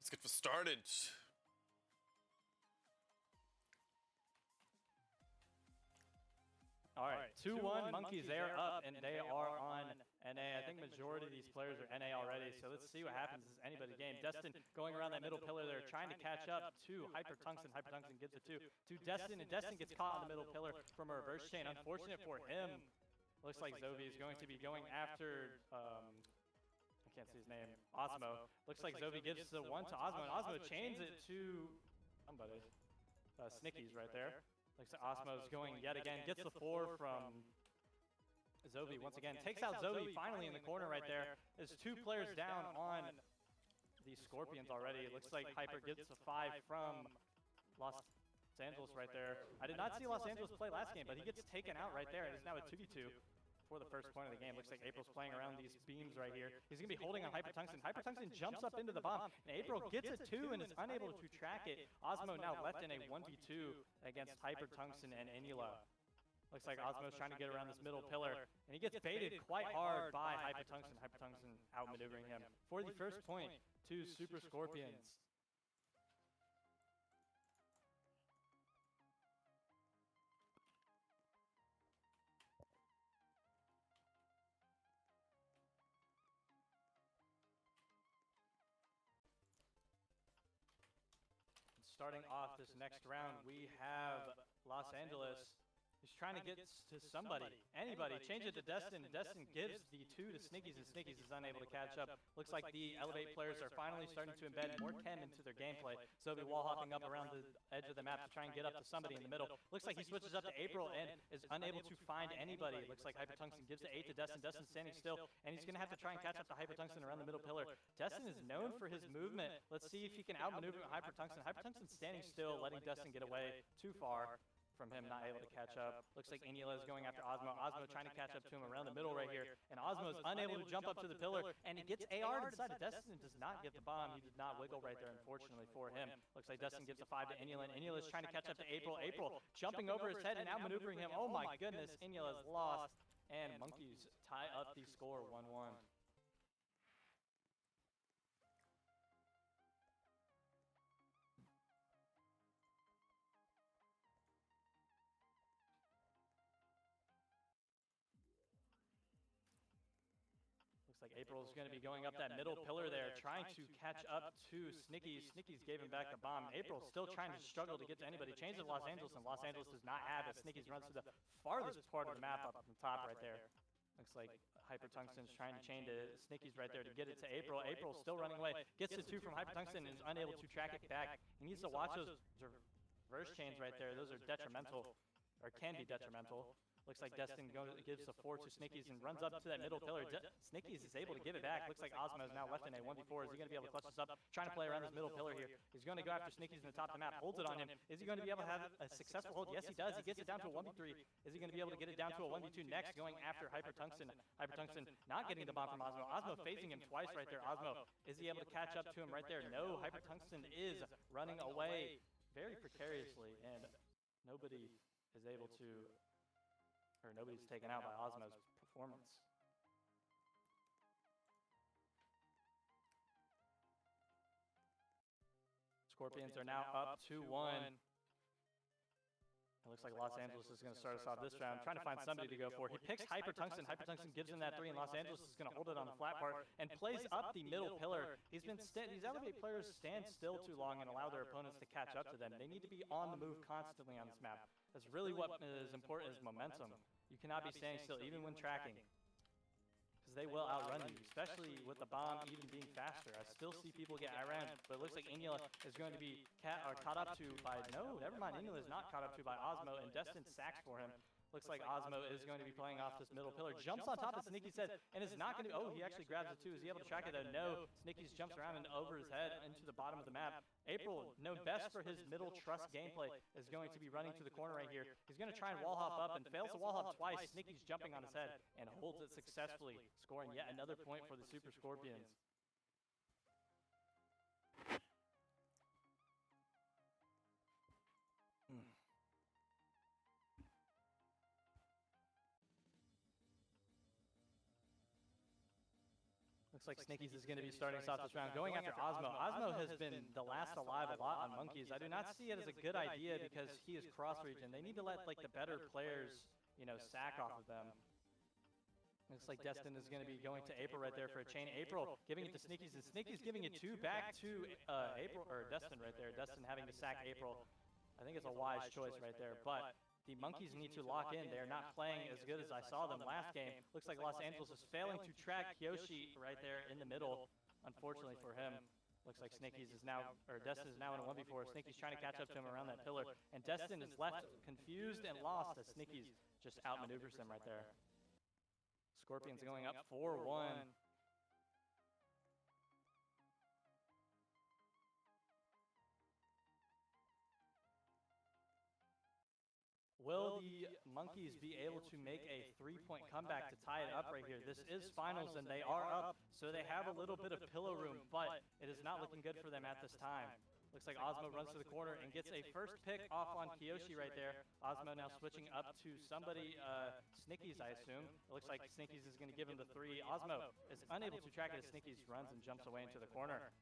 Let's get started. All right, 2-1 Monkeys, they are up, and they are on NA. I think majority of these players are NA already, so let's see what happens. This is anybody's game. Destin going around that middle pillar there, trying to catch up to Hypertungsten. Hypertungsten gives it to Destin, and Destin gets caught on the middle pillar from a reverse chain. Unfortunate for him. Looks like Zovi is going to be going after, I can't see his name, Osmo. Looks like Zovi gives the one to Osmo, and Osmo chains it to somebody. Snickies right there. Looks like Osmo's going yet again, gets the 4 from Zovi once again. Takes out Zovi finally in the corner right there. There's 2 players down on the Scorpions already. It looks like Hyper gets a 5 from Los Angeles right there. I did not see Los Angeles play last game, but he gets taken out right there. It is now a 2v2 for the first point of the game. Looks like April's playing around these beams right here. He's going to be holding on Hypertungsten. Hypertungsten jumps up into the bomb, and April gets a 2 and is unable to track it. Osmo now left in a 1v2 against Hypertungsten and Enula. Looks like Osmo's trying to get around this middle pillar, and he gets baited quite hard by Hypertungsten. Hypertungsten outmaneuvering him for the first point to Super Scorpions. Starting off this next round, we have Los Angeles. He's trying to get to somebody, anybody. Change it to Destin, and Destin gives the 2 to Snickies, and Snickies is unable to catch up. Looks like the Elevate players are finally starting to embed more chem into their gameplay. So they'll be wall hopping up around the edge of the map to try and get up to somebody in the middle. Looks like he switches up to April and is unable to find anybody. Looks like Hypertungsten gives the 8 to Destin. Destin's standing still, and he's going to have to try and catch up to Hypertungsten around the middle pillar. Destin is known for his movement. Let's see if he can outmaneuver Hypertungsten. Hypertungsten's standing still, letting Destin get away too far from him, not able to catch up. Looks like Enula is going after Osmo. Osmo trying to catch up to him around the middle right here. And Osmo is unable to jump up to the pillar, and he gets AR'd inside of Destin and does not get the bomb. He did not wiggle right there, unfortunately, for him. Looks like Destin gives a 5 to Enula, and Enula is trying to catch up to April. April jumping over his head and outmaneuvering him. Oh my goodness, Enula's lost. And Monkeys tie up the score 1-1. Looks like April's going to be going up that middle pillar there, trying to catch up to Snickies. Snickies gave him back the bomb. April's still trying to struggle to get to anybody. Changes Los Angeles, and Los Angeles does not have it. Snickies runs to the farthest part of the map up on the top right there. Looks like Hypertungsten's trying to chain to Snickies right there to get it to April. April's still running away. Gets the 2 from Hypertungsten and is unable to track it back. He needs to watch those reverse chains right there. Those are detrimental, or can be detrimental. Looks like Destin gives the 4 to Snickies and runs up to that middle pillar. Snickies is able to give it back. Looks like Osmo is now left in a 1v4. Is he going to be able to clutch this up? Trying to play around this middle pillar here. He's going to go after Snickies in the top of the map. Holds it on him. Is he going to be able to have a successful hold? Yes, he does. He gets it down to a 1v3. Is he going to be able to get it down to a 1v2 next, going after Hypertungsten? Hypertungsten not getting the bomb from Osmo. Osmo phasing him twice right there. Osmo, is he able to catch up to him right there? No, Hypertungsten is running away very precariously, and nobody is able to... or nobody's taken out by Osmo's performance. Scorpions are now up 2-1. It looks like Los Angeles is going to start us off this round, trying to find somebody to go for. He picks Hypertungsten. Hypertungsten gives him that 3, and Los Angeles is going to hold it on the flat part and plays up the middle pillar. These Elevate players stand still too long and allow their opponents to catch up to them. They need to be on the move constantly on this map. That's really what is important, is momentum. You cannot be standing still, even when tracking, because they will outrun you, especially with the bomb even being faster. I still see people get outran, but it looks like Enula is going to be caught up to by... no, never mind. Enula is not caught up to by Osmo, and Destin sacks for him. Looks like Osmo is going to be playing off this middle pillar. Jumps on top of Snickies' head and is not going to... oh, he actually grabs it too. Is he able to track it though? No. Snickies jumps around and over his head into the bottom of the map. April, known best for his middle trust gameplay, is going to be running to the corner right here. He's going to try and wall hop up and fails to wall hop twice. Snickies jumping on his head and holds it successfully, scoring yet another point for the Super Scorpions. Looks like Snickies is going to be starting us off this round, going after Osmo. Osmo has been the last alive a lot on Monkeys. I do not see it as a good idea because he is cross-region. They need to let like the better players, you know, sack off of them. Looks like Destin is going to be going to April right there for a chain. April giving it to Snickies, and Snickies giving it back to April, or Destin right there. Destin having to sack April. I think it's a wise choice right there, but the Monkeys need to lock in. They are not playing as good as I saw them last game. Looks like Los Angeles is failing to track Kyoshi right there in the middle, unfortunately for him. Looks like Snickies is now, or Destin is now in a 1v4. Snickies trying to catch up to him around that pillar, and Destin is left confused and lost as Snickies just outmaneuvers him right there. Scorpions going up 4-1. Will the Monkeys be able to make a 3-point comeback to tie it up right here? This is finals and they are up, so they have a little bit of pillow room, but it is not looking good for them at this time. Looks like Osmo runs to the corner and gets a first pick off on Kyoshi right there. Osmo now switching up to somebody, Snickies, I assume. It looks like Snickies is going to give him the 3. Osmo is unable to track it as Snickies runs and jumps away into the corner.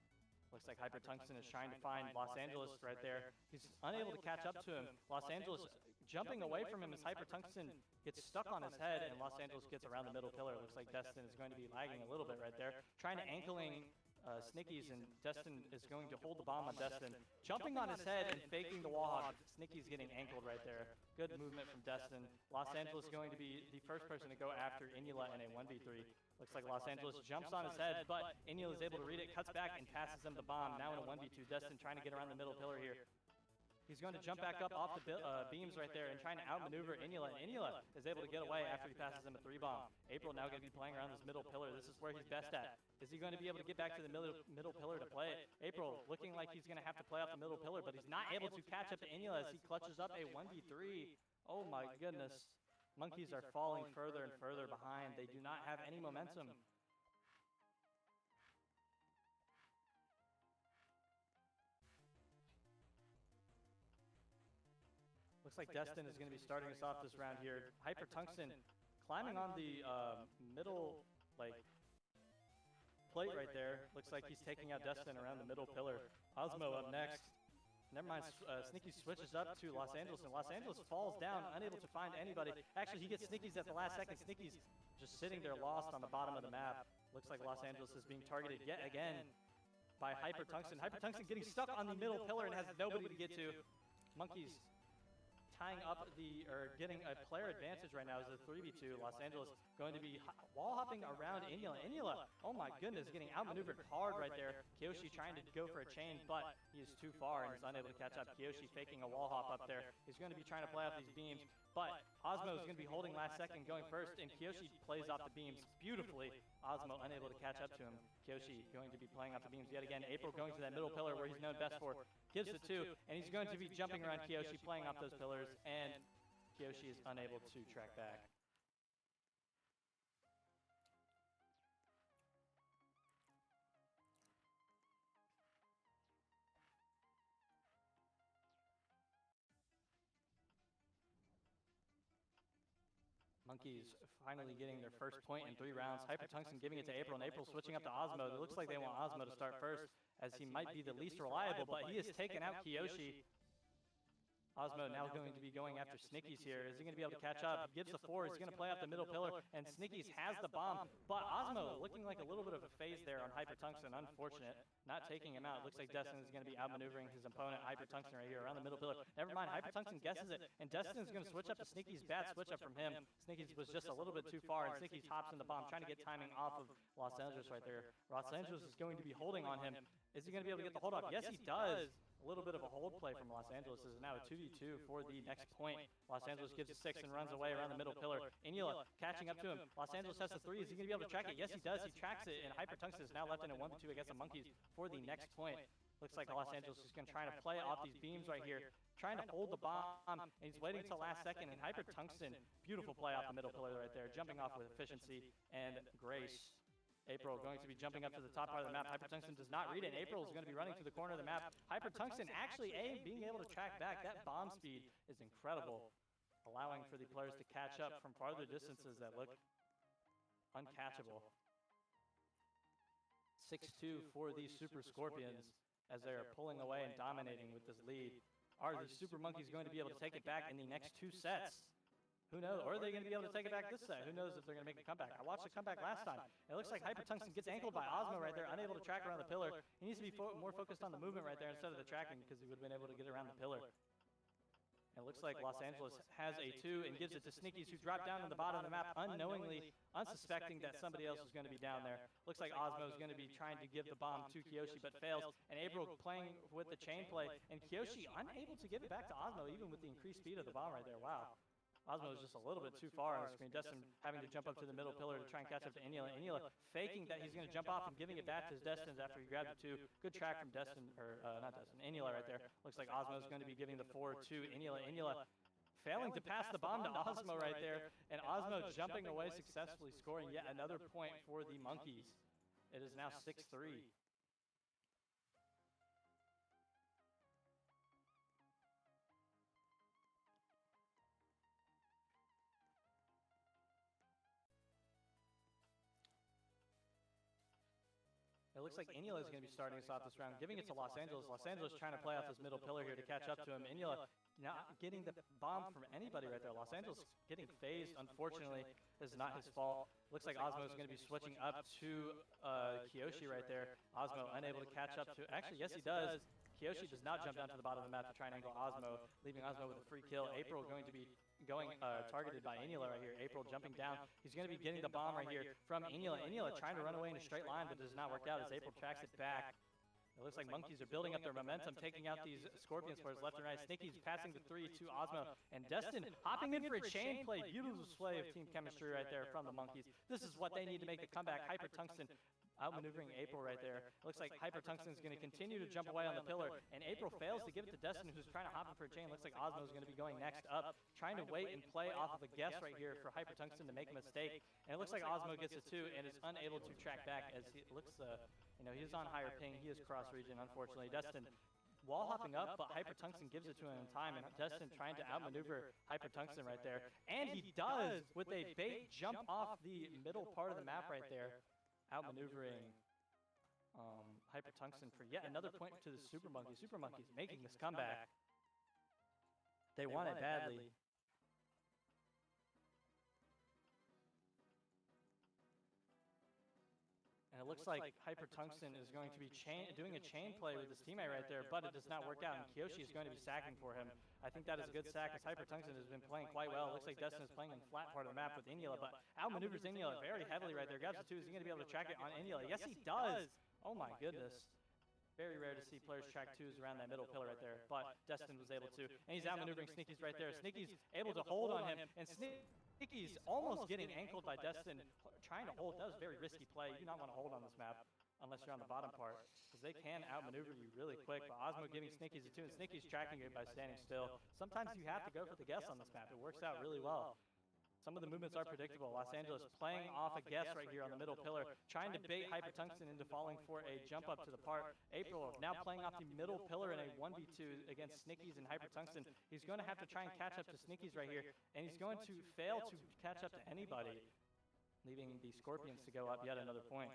Looks like Hyper Tungsten is trying to find Los Angeles right there. He's unable to catch up to him. Los Angeles jumping away from him as Hyper Tungsten gets stuck on his head, and Los Angeles gets around the middle pillar. Looks like Destin is going to be lagging a little bit right there. Trying to ankling Snickies, and Destin is going to hold the bomb on Destin. Jumping on his head and faking the wall hop. Snickies getting ankled right there. Good movement from Destin. Los Angeles going to be the first person to go after Inula in a 1v3. Looks like Los Angeles jumps on his head, but Inula is able to read it, cuts back, and passes him the bomb. Now in a 1v2, Destin trying to get around the middle pillar here. He's going to jump back up off the beams right there and trying to outmaneuver Inula. Inula is able to get away after he passes him a 3-bomb. April now going to be playing around this middle pillar. This is where he's best at. Is he going to be able to get back to the middle pillar to play it? April looking like he's going to have to play off the middle pillar, but he's not able to catch up to Inula as he clutches up a 1v3. Oh my goodness. Monkeys are falling further and further behind. They do not have any momentum. Looks like Destin is going to be starting us off this round here. Hyper Tungsten climbing on the middle plate right there. Looks like he's taking out Destin around the middle pillar. Osmo up next. Never mind, Snickies switches up to Los Angeles, and Los Angeles falls down, unable to find anybody. Actually, he gets Snickies at the last second. Snickies just sitting there lost on the bottom of the map. Looks like Los Angeles is being targeted yet again by Hyper Tungsten. Hyper Tungsten getting stuck on the middle pillar and has nobody to get to. Monkeys tying up or getting a player advantage right now is a 3v2. Los Angeles going to be wall hopping around Inula. Inula, oh my goodness, getting outmaneuvered hard right there. Kyoshi trying to go for a chain, but he is too far and is unable to catch up. Kyoshi faking a wall hop up there. He's going to be trying to play off these beams, but Osmo is going to be holding last second going first, and Kyoshi plays off the beams beautifully. Osmo unable to catch up to him. Kyoshi going to be playing off the beams yet again. April going to that middle pillar where he's known best for. Gives it to, and he's going to be jumping around Kyoshi, playing off those pillars, and Kyoshi is unable to track back. Monkeys finally getting their first point in 3 rounds. Hyper Tungsten giving it to April, and April switching up to Osmo. It looks like they want Osmo to start first, as he might be the least reliable, but he has taken out Kyoshi. Osmo now going to be going after Snickies here. Is he going to be able to catch up? He gives the 4. He's going to play off the middle pillar, and Snickies has the bomb. But Osmo looking like a little bit of a phase there on Hyper Tungsten. Unfortunate. Not taking him out. Looks like Destin is going to be outmaneuvering his opponent, Hyper Tungsten, right here around the middle pillar. Never mind. Hyper Tungsten guesses it, and Destin is going to switch up to Snickies. Bad switch up from him. Snickies was just a little bit too far, and Snickies hops in the bomb, trying to get timing off of Los Angeles right there. Los Angeles is going to be holding on him. Is he going to be able to get the hold off? Yes, he does. A little bit of a hold play from Los Angeles. This is now a 2v2 for the next point. Los Angeles gives a 6 and runs away around the middle pillar. Inula catching up to him. Los Angeles has the 3. Is he going to be able to track it? Yes, he does. He tracks it, and Hyper Tungsten is now left in a 1v2 against the Monkeys for the next point. Looks like Los Angeles is going to try to play off these beams right here, trying to hold the bomb, and he's waiting until last second, and Hyper Tungsten, beautiful play off the middle pillar right there, jumping off with efficiency and grace. April going to be jumping up to the top part of the map. Hyper Tungsten does not read it. April is going to be running to the corner of the map. Hyper Tungsten actually, being able to track back. That bomb speed is incredible, allowing for the players to catch up from farther distances that look uncatchable. 6-2 for these Super Scorpions as they are pulling away and dominating with this lead. Are the Super Monkeys going to be able to take it back in the next 2 sets? Who knows? Or are they going to be able to take it back this set? Who knows if they're going to make a comeback? I watched the comeback last time. It looks like Hypertungsten gets ankled by Ozmo right there, unable to track around the pillar. He needs to be more focused on the movement right there instead of the tracking because he would have been able to get around the pillar. And it looks like Los Angeles has a 2 and gives it to Snickies, who drop down on the bottom of the map unknowingly, unsuspecting that somebody else is going to be down there. Looks like Ozmo is going to be trying to give the bomb to Kyoshi, but fails. And April playing with the chain play, and Kyoshi unable to give it back to Ozmo, even with the increased speed of the bomb right there. Wow. Ozmo is just a little bit too far on the screen. Destin having to jump up to the middle pillar to try and catch up to Eniela. Eniela faking that he's going to jump off and giving it back to his Destin after he grabbed the 2. Good track from Destin, or not Destin, Eniela right there. Looks like Ozmo is going to be giving the 4 to Eniela. Eniela failing to pass the bomb to Ozmo right there, and Ozmo jumping away successfully, scoring yet another point for the Monkeys. It is now 6-3. It looks like Eniela is going to be starting us off this round, giving it to Los Angeles. Los Angeles trying to play off this middle pillar here to catch up to him. Eniela not getting the bomb from anybody right there. Los Angeles getting phased, unfortunately, is not his fault. Looks like Ozmo is going to be switching up to Kyoshi right there. Ozmo unable to catch up to, actually, yes he does. Kyoshi does not jump down to the bottom of the map to try and angle Ozmo, leaving Ozmo with a free kill. April going to be targeted by Eniela right here. April jumping down. He's going to be getting the bomb right here from Eniela. Eniela trying to run away in a straight line, but does not work out as April tracks it back. It looks like Monkeys are building up their momentum, taking out these Scorpions players left and right. Snickies passing the 3 to Ozmo, and Destin hopping in for a chain play. Beautiful display of team chemistry right there from the Monkeys. This is what they need to make the comeback. Hypertungsten outmaneuvering April right there. It looks like Hypertungsten is going to continue to jump away on the pillar, and April fails to give it to Destin, who's trying to hop in for a chain. Looks like Ozmo is going to be going next up, trying to wait and play off of a guess right here for Hypertungsten to make a mistake. And it looks like Ozmo gets a 2 and is unable to track back as he looks, he's on higher ping. He is cross region, unfortunately. Destin wall hopping up, but Hypertungsten gives it to him in time, and Destin trying to outmaneuver Hypertungsten right there. And he does with a bait jump off the middle part of the map right there, outmaneuvering Hypertungsten for yet another point to the Super Monkeys. Super Monkeys making this comeback. They want it badly. And it looks like Hypertungsten is going to be doing a chain play with his teammate right there, but it does not work out, and Kyoshi is going to be sacking for him. I think that is a good sack, as Hypertungsten has been playing quite well. It looks like Destin is playing in the flat part of the map with Eniela, but outmaneuvers Eniela very heavily right there. Grabs the 2. Is he going to be able to track it on Eniela? Yes, he does! Oh my goodness. Very rare to see players track 2s around that middle pillar right there, but Destin was able to. And he's outmaneuvering Snickies right there. Snickies able to hold on him, and Snickies almost getting ankled by Destin, trying to hold. That was a very risky play. You do not want to hold on this map unless you're on the bottom part, because they can outmaneuver you really quick. But Ozmo giving Snickies a 2, and Snickies tracking it by standing still. Sometimes you have to go for the guess on this map. It works out really well. Some of the movements are predictable. Los Angeles playing off a guess right here on the middle pillar, trying to bait Hypertungsten into falling for a jump up to the part. April now playing off the middle pillar in a 1v2 against Snickies and Hypertungsten. He's going to have to try and catch up to Snickies right here, and he's going to fail to catch up to anybody, leaving the Scorpions to go up yet another point.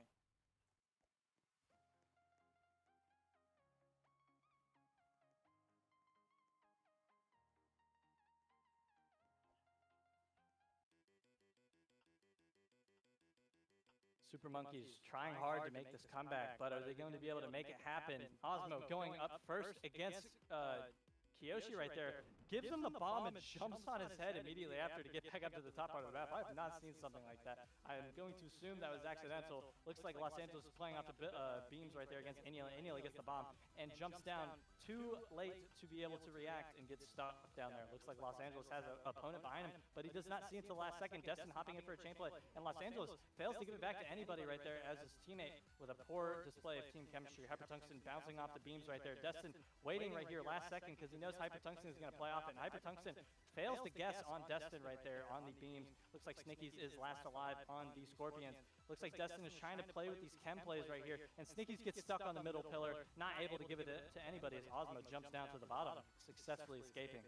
Super Monkeys trying hard to make this comeback, but are they going to be able to make it happen? Ozmo going up first against Kyoshi right there. Gives him the bomb and jumps on his head immediately after to get back up to the top part of the map. I have not seen something like that. I am going to assume that was accidental. Looks like Los Angeles is playing off the beams right there against Eniela. Eniela gets the bomb and jumps down too late to be able to react and gets stuck down there. Looks like Los Angeles has an opponent behind him, but he does not see until the last second. Destin hopping in for a chain play, and Los Angeles fails to give it back to anybody right there as his teammate with a poor display of team chemistry. Hypertungsten bouncing off the beams right there. Destin waiting right here last second because he knows Hypertungsten is going to play off it, and Hypertungsten fails to guess on Destin right there on the beams. Looks like Snickies is last alive on the Scorpions. Looks like Destin is trying to play with these chem plays right here, and Snickies gets stuck on the middle pillar, not able to give it to anybody as Ozmo jumps down to the bottom, successfully escaping.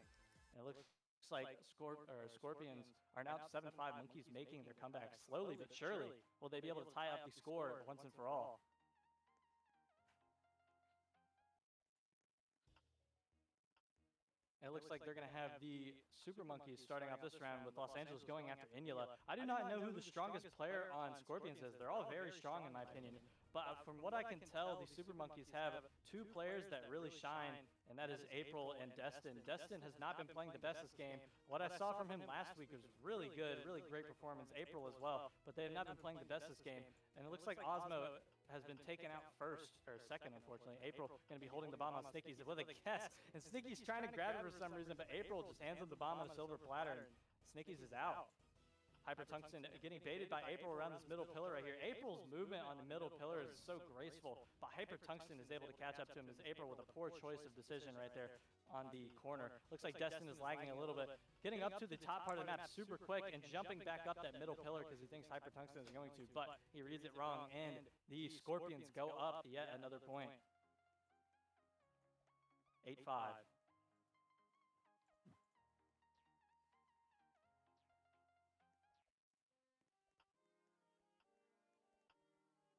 And it looks like Scorpions are now 7-5. Monkeys making their comeback slowly but surely. Will they be able to tie up the score once and for all? It looks like they're going to have the Super Monkeys starting off this round with Los Angeles going after Inula. I do not know who the strongest player on Scorpions is. They're all very strong in my opinion. But from what I can tell, the Super Monkeys have two players that really shine, and that is April and Destin. Destin has not been playing the best this game. What I saw from him last week was really good, really great performance. April as well, but they have not been playing the best this game. And it looks like Osmo has been taken out first, or second, unfortunately. April going to be holding the bomb on Snickies with a guess. And Snickies trying to grab it for some reason, but April just hands him the bomb on a silver platter, and Snickies is out. Hypertungsten getting baited by April around this middle pillar right here. April's movement on the middle pillar is so graceful, but Hypertungsten is able to catch up to him as April with a poor choice of decision right there on the corner. Looks like Destin is lagging a little bit. Getting up to the top part of the map super quick and jumping back up that middle pillar because he thinks Hypertungsten is going to, but he reads it wrong, and the Scorpions go up yet another point. 8-5.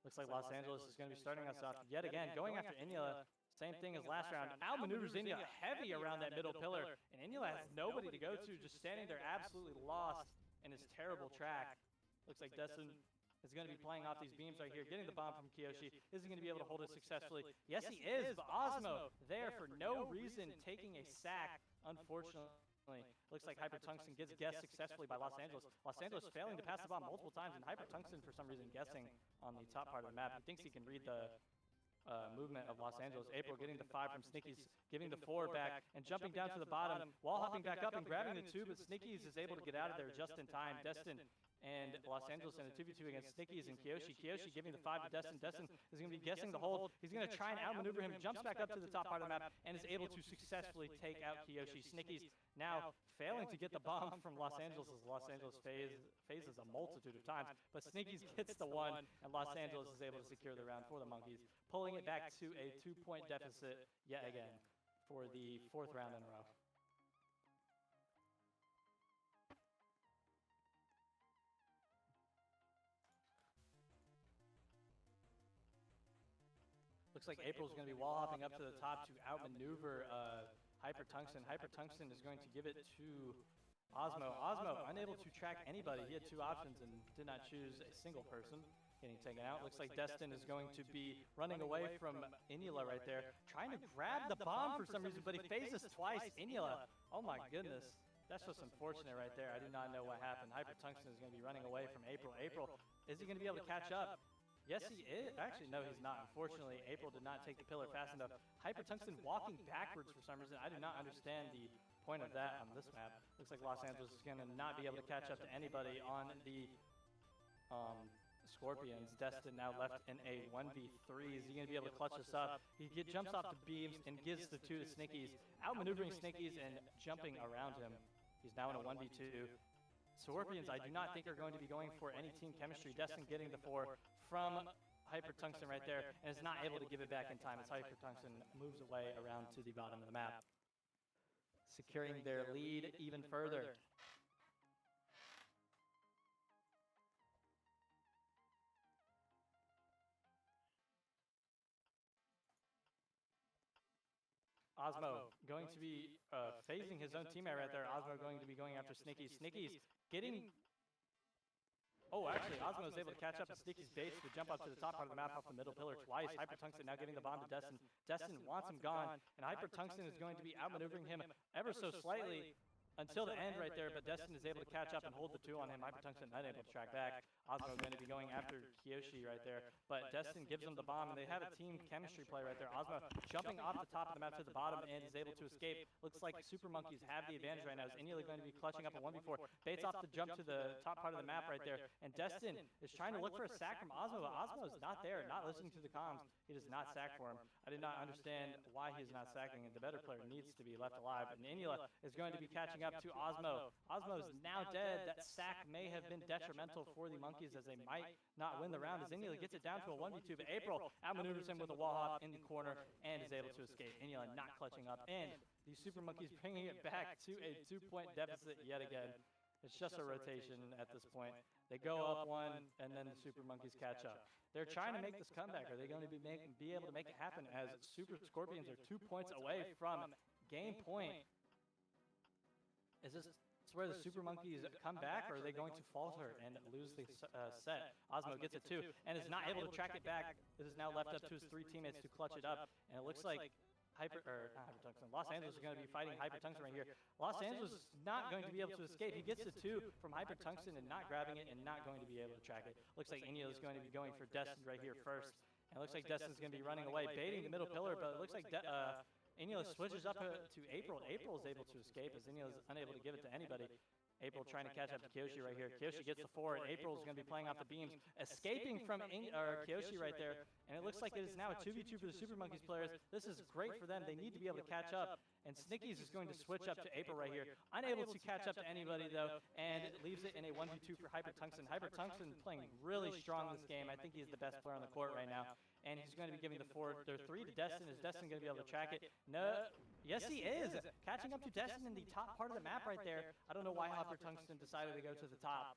Looks like Los Angeles is going to be starting us off yet again, going after Inula. Same thing as last round. Outmaneuvers Inula heavy around that middle pillar, and Inula has nobody to go to, just standing there absolutely lost in his terrible track. Looks like Destin is going to be playing off these beams right here, getting the bomb from Kiyoshi. Is he going to be able to hold it successfully? Yes, he is, but Osmo there for no reason, taking a sack, unfortunately. Looks like Hypertungsten gets guessed successfully by Los Angeles. Los Angeles failing to pass the bomb multiple times, and Hypertungsten for some reason guessing on the top part of the map. He thinks he can read the movement of Los Angeles. April getting the 5 from Snickies, giving the 4 back, and jumping down to the bottom, wall hopping back up and grabbing the 2, but Snickies is able to get out of there just in time. Destin and Los Angeles in a 2v2 against Snickies and Kiyoshi. Kiyoshi giving the 5 to Destin. Destin is going to be guessing the hold. He's going to try and outmaneuver him, jumps back up to the top part of the map, and is able to successfully take out Kiyoshi. Snickies now failing to get the bomb from Los Angeles as Los Angeles phases a multitude of times, but Snickies gets the 1, and Los Angeles is able to secure the round for the Monkeys, pulling it back to a 2-point deficit yet again for the 4th round in a row. Looks like April's going to be wall hopping up to the top to outmaneuver Hypertungsten. Hypertungsten is going to give it to Osmo. Osmo unable to track anybody. He had 2 options and did not choose a single person. Getting taken out. Looks like Destin is going to be running away from Inula right there, trying to grab the bomb for some reason, but he phases twice. Inula, oh my goodness. That's just unfortunate right there. I do not know what happened. Hypertungsten is going to be running away from April. April, is he going to be able to catch up? Yes, he is. Actually, no, he's not. Unfortunately, April did not take the pillar fast enough. Hypertungsten walking backwards for some reason. I do not understand the point of that on this map. Looks like Los Angeles is going to not be able to catch up to anybody on the Scorpions. Destin now left in a 1v3. Is he going to be able to clutch this up? He jumps off the beams and gives the 2 to Snickies, outmaneuvering Snickies and jumping around him. He's now in a 1v2. Scorpions, I do not think are going to be going for any team chemistry. Destin getting the 4 from Hypertungsten right there, and is not able to give it back in time as Hypertungsten moves away around to the bottom of the map, securing their lead even further. Osmo going to be phasing his own teammate right there. Osmo going to be going after Snickies. Snickies getting... Oh, actually, Osmo is able to catch up to Snickies' base to jump up to the top part of the map off the middle pillar twice. Hypertungsten now giving the bomb to Destin. Destin wants him gone, and Hypertungsten is going to be outmaneuvering him ever so slightly until the end right there, but Destin is able to catch up and hold the 2 on him. Hypertungsten not able to track back. Osmo going to be going after Kiyoshi right there, but Destin gives him the bomb, and they have a team chemistry play right there. Osmo jumping off the top of the map to the bottom and is able to escape. Looks like Super Monkeys have the advantage right now. Is Inula going to be clutching up a 1v4? Baits off the jump to the top part of the map right there, and Destin is trying to look for a sack from Osmo, but Osmo is not there, not listening to the comms. He does not sack for him. I did not understand why he is not sacking, and the better player needs to be left alive. And Inula is going to be catching up to Osmo. Osmo is now dead. That sack may have been detrimental for the Monkeys as they might not win the round as Inula gets it down to a 1v2, but April outmaneuvers him with a wall hop in the corner and is able to escape. Inula not clutching up, and the Super Monkeys bringing it back to a 2-point deficit yet again. It's just a rotation at this point. They go up 1, and then the Super Monkeys catch up. They're trying to make this comeback. Are they going to be able to make it happen as Super Scorpions are 2 points away from game point? Is this where the Super Monkeys come back, or are they going to falter and lose the set? Osmo gets it too, and is not able to track it back. It is now left up to his 3 teammates to clutch it up, and it looks like Los Angeles is going to be fighting Hypertungsten right here. Los Angeles is not going to be able to escape. He gets the 2 from Hypertungsten and not grabbing it and not going to be able to track it. Looks like Inyo is going to be going for Destin right here first. And it looks like Destin's going to be running away, baiting the middle pillar, but it looks like Inyo switches up to April. April is able to escape as Inyo is unable to give it to anybody. April trying to catch up to Kyoshi right here. Kyoshi gets the 4, and April is going to be playing off the beams, escaping from Kyoshi right there. And it looks like it is now a 2v2 for the Super Monkeys players. This is great for them. They need to be able to catch up. And Snickies is going to switch up to April right here. Unable to catch up to anybody, though, and leaves it in a 1v2 for Hypertungsten. Hypertungsten playing really strong this game. I think he's the best player on the court right now. And he's going to be giving the 3 to Destin. Is Destin going to be able to track it? No. Yes, he is. Catching up to Destin in the top part of the map right there. I don't know why Hypertungsten decided to go to the top.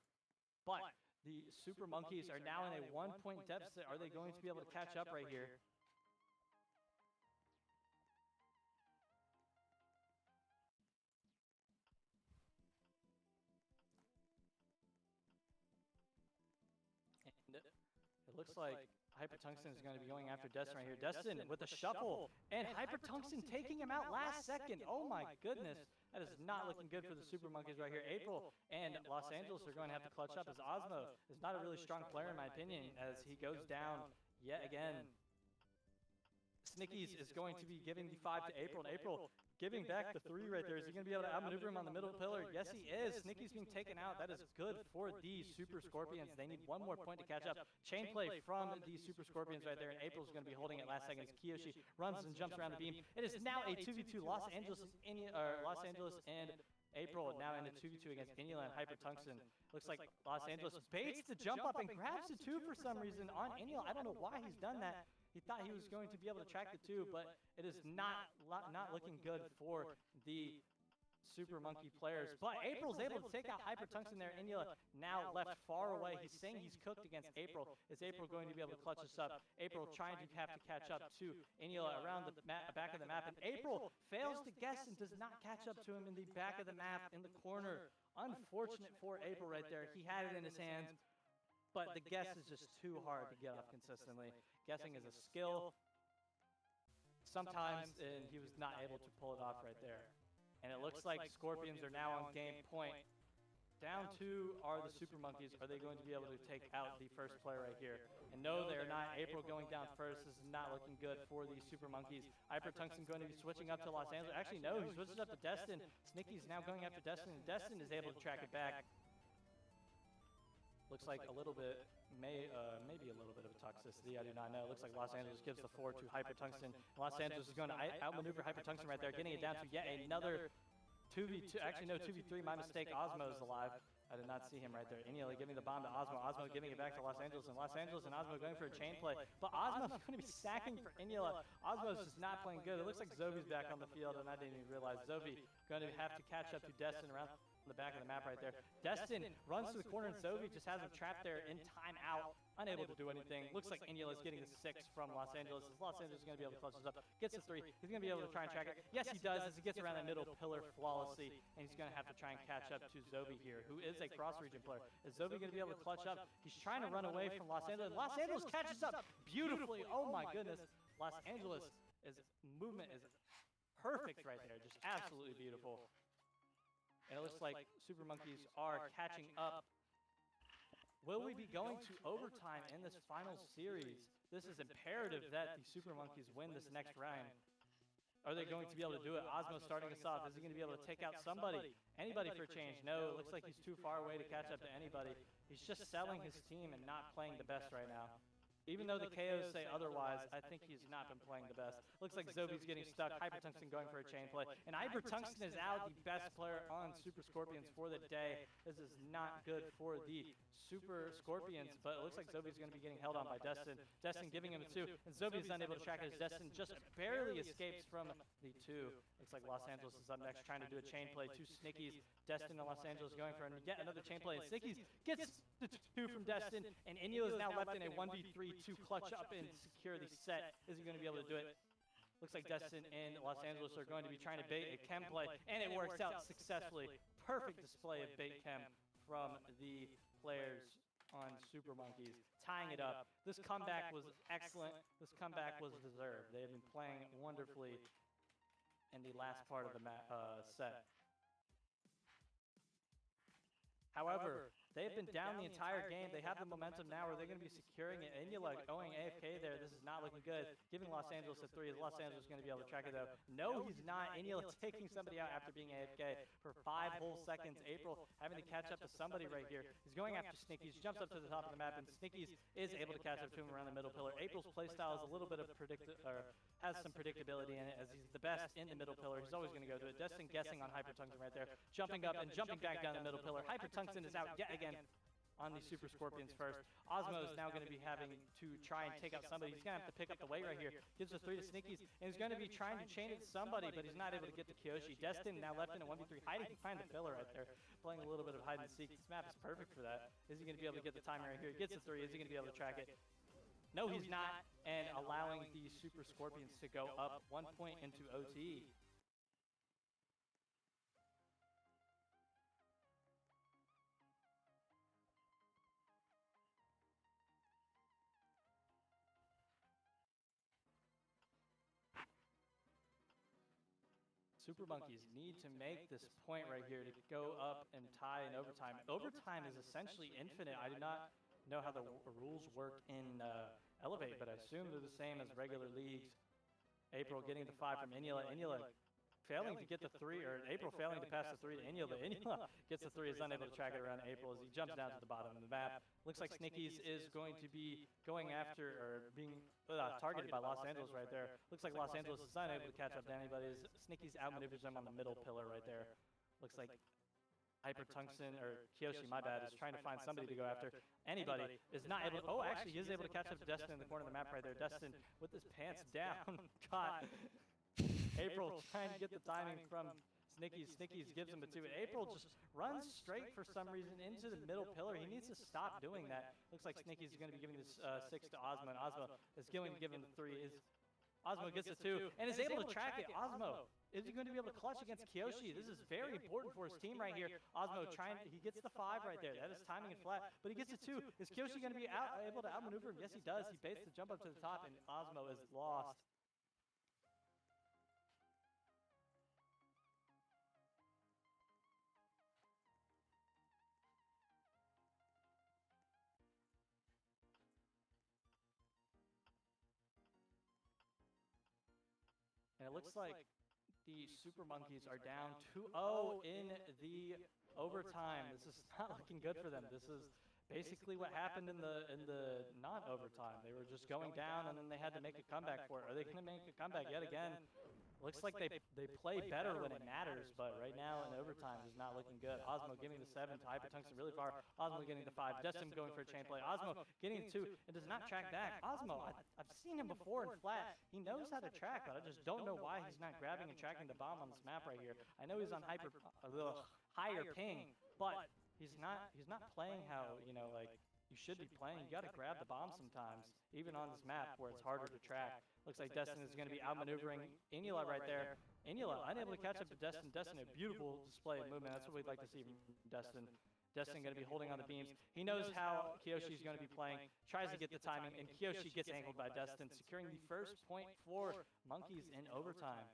But the Super Monkeys are now in a 1-point deficit. Are they going to be able to catch up right here? And it looks like Hypertungsten is going to be going after Destin right here. Destin with a shuffle, and Hypertungsten taking him out last second. Oh my goodness. That is not looking good for the Super Monkeys right here. April and Los Angeles are going to have to clutch up as Osmo is not a really strong player in my opinion as he goes down yet again. Snickies is going to be giving the 5 to April, and April giving back the 3 right there. Is he going to be able to outmaneuver him on the middle pillar? Yes, he is. Snickies being taken out. That is good for the Super Scorpions. They need 1 more point to catch up. Chain play from the Super Scorpions right there, and April's going to be holding it last second as Kyoshi runs and jumps around the beam. It is now a 2v2 Los Angeles and April now in a 2v2 against Inula and Hypertungsten. Looks like Los Angeles baits the jump up and grabs the 2 for some reason on Inula. I don't know why he's done that. He thought he was going to be able to track the 2, but it is not looking good for the Super Monkey players. But April's able to take out Hypertungsten there. Inula now left far away. He's saying he's cooked against April. Is April going to be able to clutch this up? April trying to have to catch up to Inula around the back of the map. And April fails to guess and does not catch up to him in the back of the map in the corner. Unfortunate for April right there. He had it in his hands, but the guess is just too hard to get off consistently. Guessing is a skill sometimes, and he was not able to pull it off right there. And it looks like Scorpions are now on game point. Down 2 are the Super Monkeys. Are they going to be able to take out the first player right here? And no, they're not. April going down first. This is not looking good for the Super Monkeys. Hypertungsten going to be switching up to Los Angeles. Actually, no, he switches up to Destin. Snicky's now going after Destin, and Destin is able to track it back. Looks like a little bit, maybe a little bit of a toxicity. I do not know. It looks like Los Angeles gives the 4 to Hypertungsten. Los Angeles is going to outmaneuver Hypertungsten right there, getting it down to yet another 2v2. Actually, no, 2v3. My mistake. Osmo is alive. I did not see him right there. Inula giving the bomb to Osmo. Osmo giving it back to Los Angeles. And Los Angeles and Osmo going for a chain play. But Osmo's going to be sacking for Inula. Osmo's just not playing good. It looks like Zovi's back on the field, and I didn't even realize. Zovi going to have to catch up to Destin around the back of the map right there. Destin runs to the corner, and Zovi just has him trapped there in timeout, unable to do anything. Looks like Inula is getting the 6 from Los Angeles. Los Angeles is going to be able to clutch this up. Gets the 3. He's going to be able to try and track it. Yes, he does, as he gets around that middle pillar flawlessly, and he's going to have to try and catch up to Zovi here, who is a cross-region player. Is Zovi going to be able to clutch up? He's trying to run away from Los Angeles. Los Angeles catches up beautifully. Oh my goodness. Los Angeles' movement is perfect right there. Just absolutely beautiful. And it looks like Super Monkeys are catching up. Will we be going to overtime in this final series? This is imperative that the Super Monkeys win this next round. Are they going to be able to do it? Osmo starting us off. Is he going to be able to take out somebody? Anybody for a change? No, it looks like he's too far away to catch up to anybody. He's just selling his team and not playing the best right now. Even though the KOs say otherwise, I think he's not been playing the best. Looks like Zovi's getting stuck. Hypertungsten going for a chain play. And Hypertungsten is out, the best player on Super Scorpions for the day. This is not good for the Super Scorpions, but it looks like Zovi's going to be getting held on by Destin. Destin giving him a 2, and Zovi is unable to track it as Destin just barely escapes from the 2. Looks like Los Angeles is up next, trying to do a chain play. 2 Snickies. Destin and Los Angeles going for yet another chain play. And Snickies gets the 2 from Destin, and Inyo is now left in a 1v3 to clutch up and secure the set. Is he going to be able to do it? Looks like Destin and Los Angeles are going to be trying to bait a chem play, and it works out successfully. perfect display of bait chem from the players on Super Monkeys, tying it up. This comeback was excellent. This comeback was deserved. They have been playing wonderfully in the last part of the set. However, they've been down the entire game. They have the momentum now where they're going to be securing it. Inyala going AFK there. This is not looking good. Giving Los Angeles a 3. Is Los Angeles going to be able to track it, though? No, he's not. Inyala taking somebody out after being AFK for 5 whole seconds. April having to catch up to somebody right here. He's going after Snickies. Jumps up to the top of the map, and Snickies is able to catch up to him around the middle pillar. April's playstyle is a little bit of has some predictability in it, as he's the best in the middle pillar. He's always going to go to it. Destin guessing on Hypertungsten right there. Jumping up and jumping back down the middle pillar. Hypertungsten is out yet again on the Super Scorpions first. Osmo is now going to be having to try and take out somebody. He's going to have to pick up the weight right here. Gives a 3 to Snickies, and he's going to be trying to chain it to somebody, but he's not able to get to Kyoshi. Destin now left in a 1v3, hiding behind the pillar right there, playing a little bit of hide and seek. This map is perfect for that. Is he going to be able to get the timer right here? He gets the 3. Is he going to be able to track it? No, he's not, and allowing the Super Scorpions to go up 1 point into OT. Super Monkeys need to make this point right here to go up and tie in overtime. Overtime is essentially infinite. I do not know how the rules work in Elevate, but I assume they're the same as regular leagues. April getting the 5 from Inyala. Inyala failing to get the 3, or April failing to pass the 3 to Inyala. Inyala gets the 3, is unable to track it around April as he jumps down to the bottom of the map. Looks like Snickies is going to be going after, or being targeted by Los Angeles right there. Looks like Los Angeles is unable to catch up to anybody as Snickies outmaneuvers him on the middle pillar right there. Looks like Hypertungsten, or Kyoshi, my bad, is trying to find somebody to go after. Anybody is not able to, oh, actually, he is able to catch up to Destin in the corner of the map right there. Destin with his pants down, caught. April trying to get the timing from Snickies. Snickies gives him a 2. April just runs straight for some reason into the middle pillar. He needs to stop doing that. Looks like Snickies is going to be giving this 6 to Osmo, and Osmo is going to give him the 3. Osmo gets the 2 and is able to track it. Osmo, is he going to be able to clutch against Kyoshi? This is very important for his team right here. Osmo he gets the 5 right there. That is timing and flat, but he gets the 2. Is Kyoshi going to be able to outmaneuver him? Yes, he does. He baits the jump up to the top, and Osmo is lost. And it looks like the Super Monkeys are down 2-0 in the overtime. This is not looking good for them. This is basically what happened in the non-overtime. They were just going down, and then they had to make a comeback for it. Are they going to make a comeback yet again? Looks like they play better when it matters, but right now in overtime is not looking good. Osmo giving the 7 to Hypertungsten really far. Osmo getting the 5. Destin going for a chain play. Osmo getting the 2 and does not track back. Osmo, I've seen him before in flat. He knows how to track, but I just don't know why he's not grabbing and tracking the bomb on this map right here. I know he's on higher ping, but he's not playing how, you know, like you should be playing. You got to grab the bomb sometimes, even on this map where it's harder to track. Looks like Destin is going to be outmaneuvering Inyala right there. Inyala unable to catch up to Destin. Destin, a beautiful display of movement. That's what we'd like to see from Destin. Destin going to be holding on the beams. He knows how Kyoshi is going to be playing. Tries to get the timing, and Kyoshi gets angled by Destin, securing the first point for Monkeys in overtime.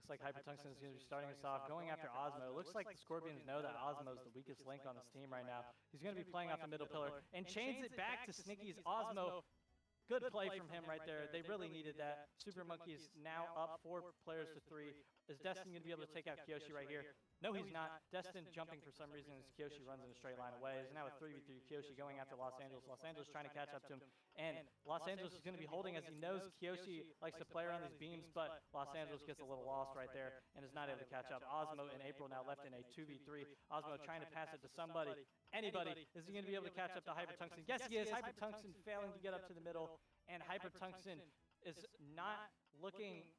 Looks like Hypertungsten is going to be starting us off, going after Osmo. It looks like the Scorpions know that Osmo is the weakest link on his team right now. He's going to be playing off the middle pillar and chains it back to Snickies. Osmo, good play from him right there. They really needed that. Super Monkeys now up 4 players to 3. Is Destin going to be able to take out Kyoshi right here? No, he's not. Destin jumping for some reason as Kyoshi runs in a straight line away. There's now a 3v3. Kyoshi going after Los Angeles. Los Angeles trying to catch up to him. And Los Angeles is going to be holding as he knows Kyoshi likes to play around these beams, but Los Angeles gets a little lost right there and is not able to catch up. Osmo and April now left in a 2v3. Osmo trying to pass it to somebody. Anybody. Is he going to be able to catch up to Hypertungsten? Yes, he is. Hypertungsten failing to get up to the middle. And Hypertungsten is not looking...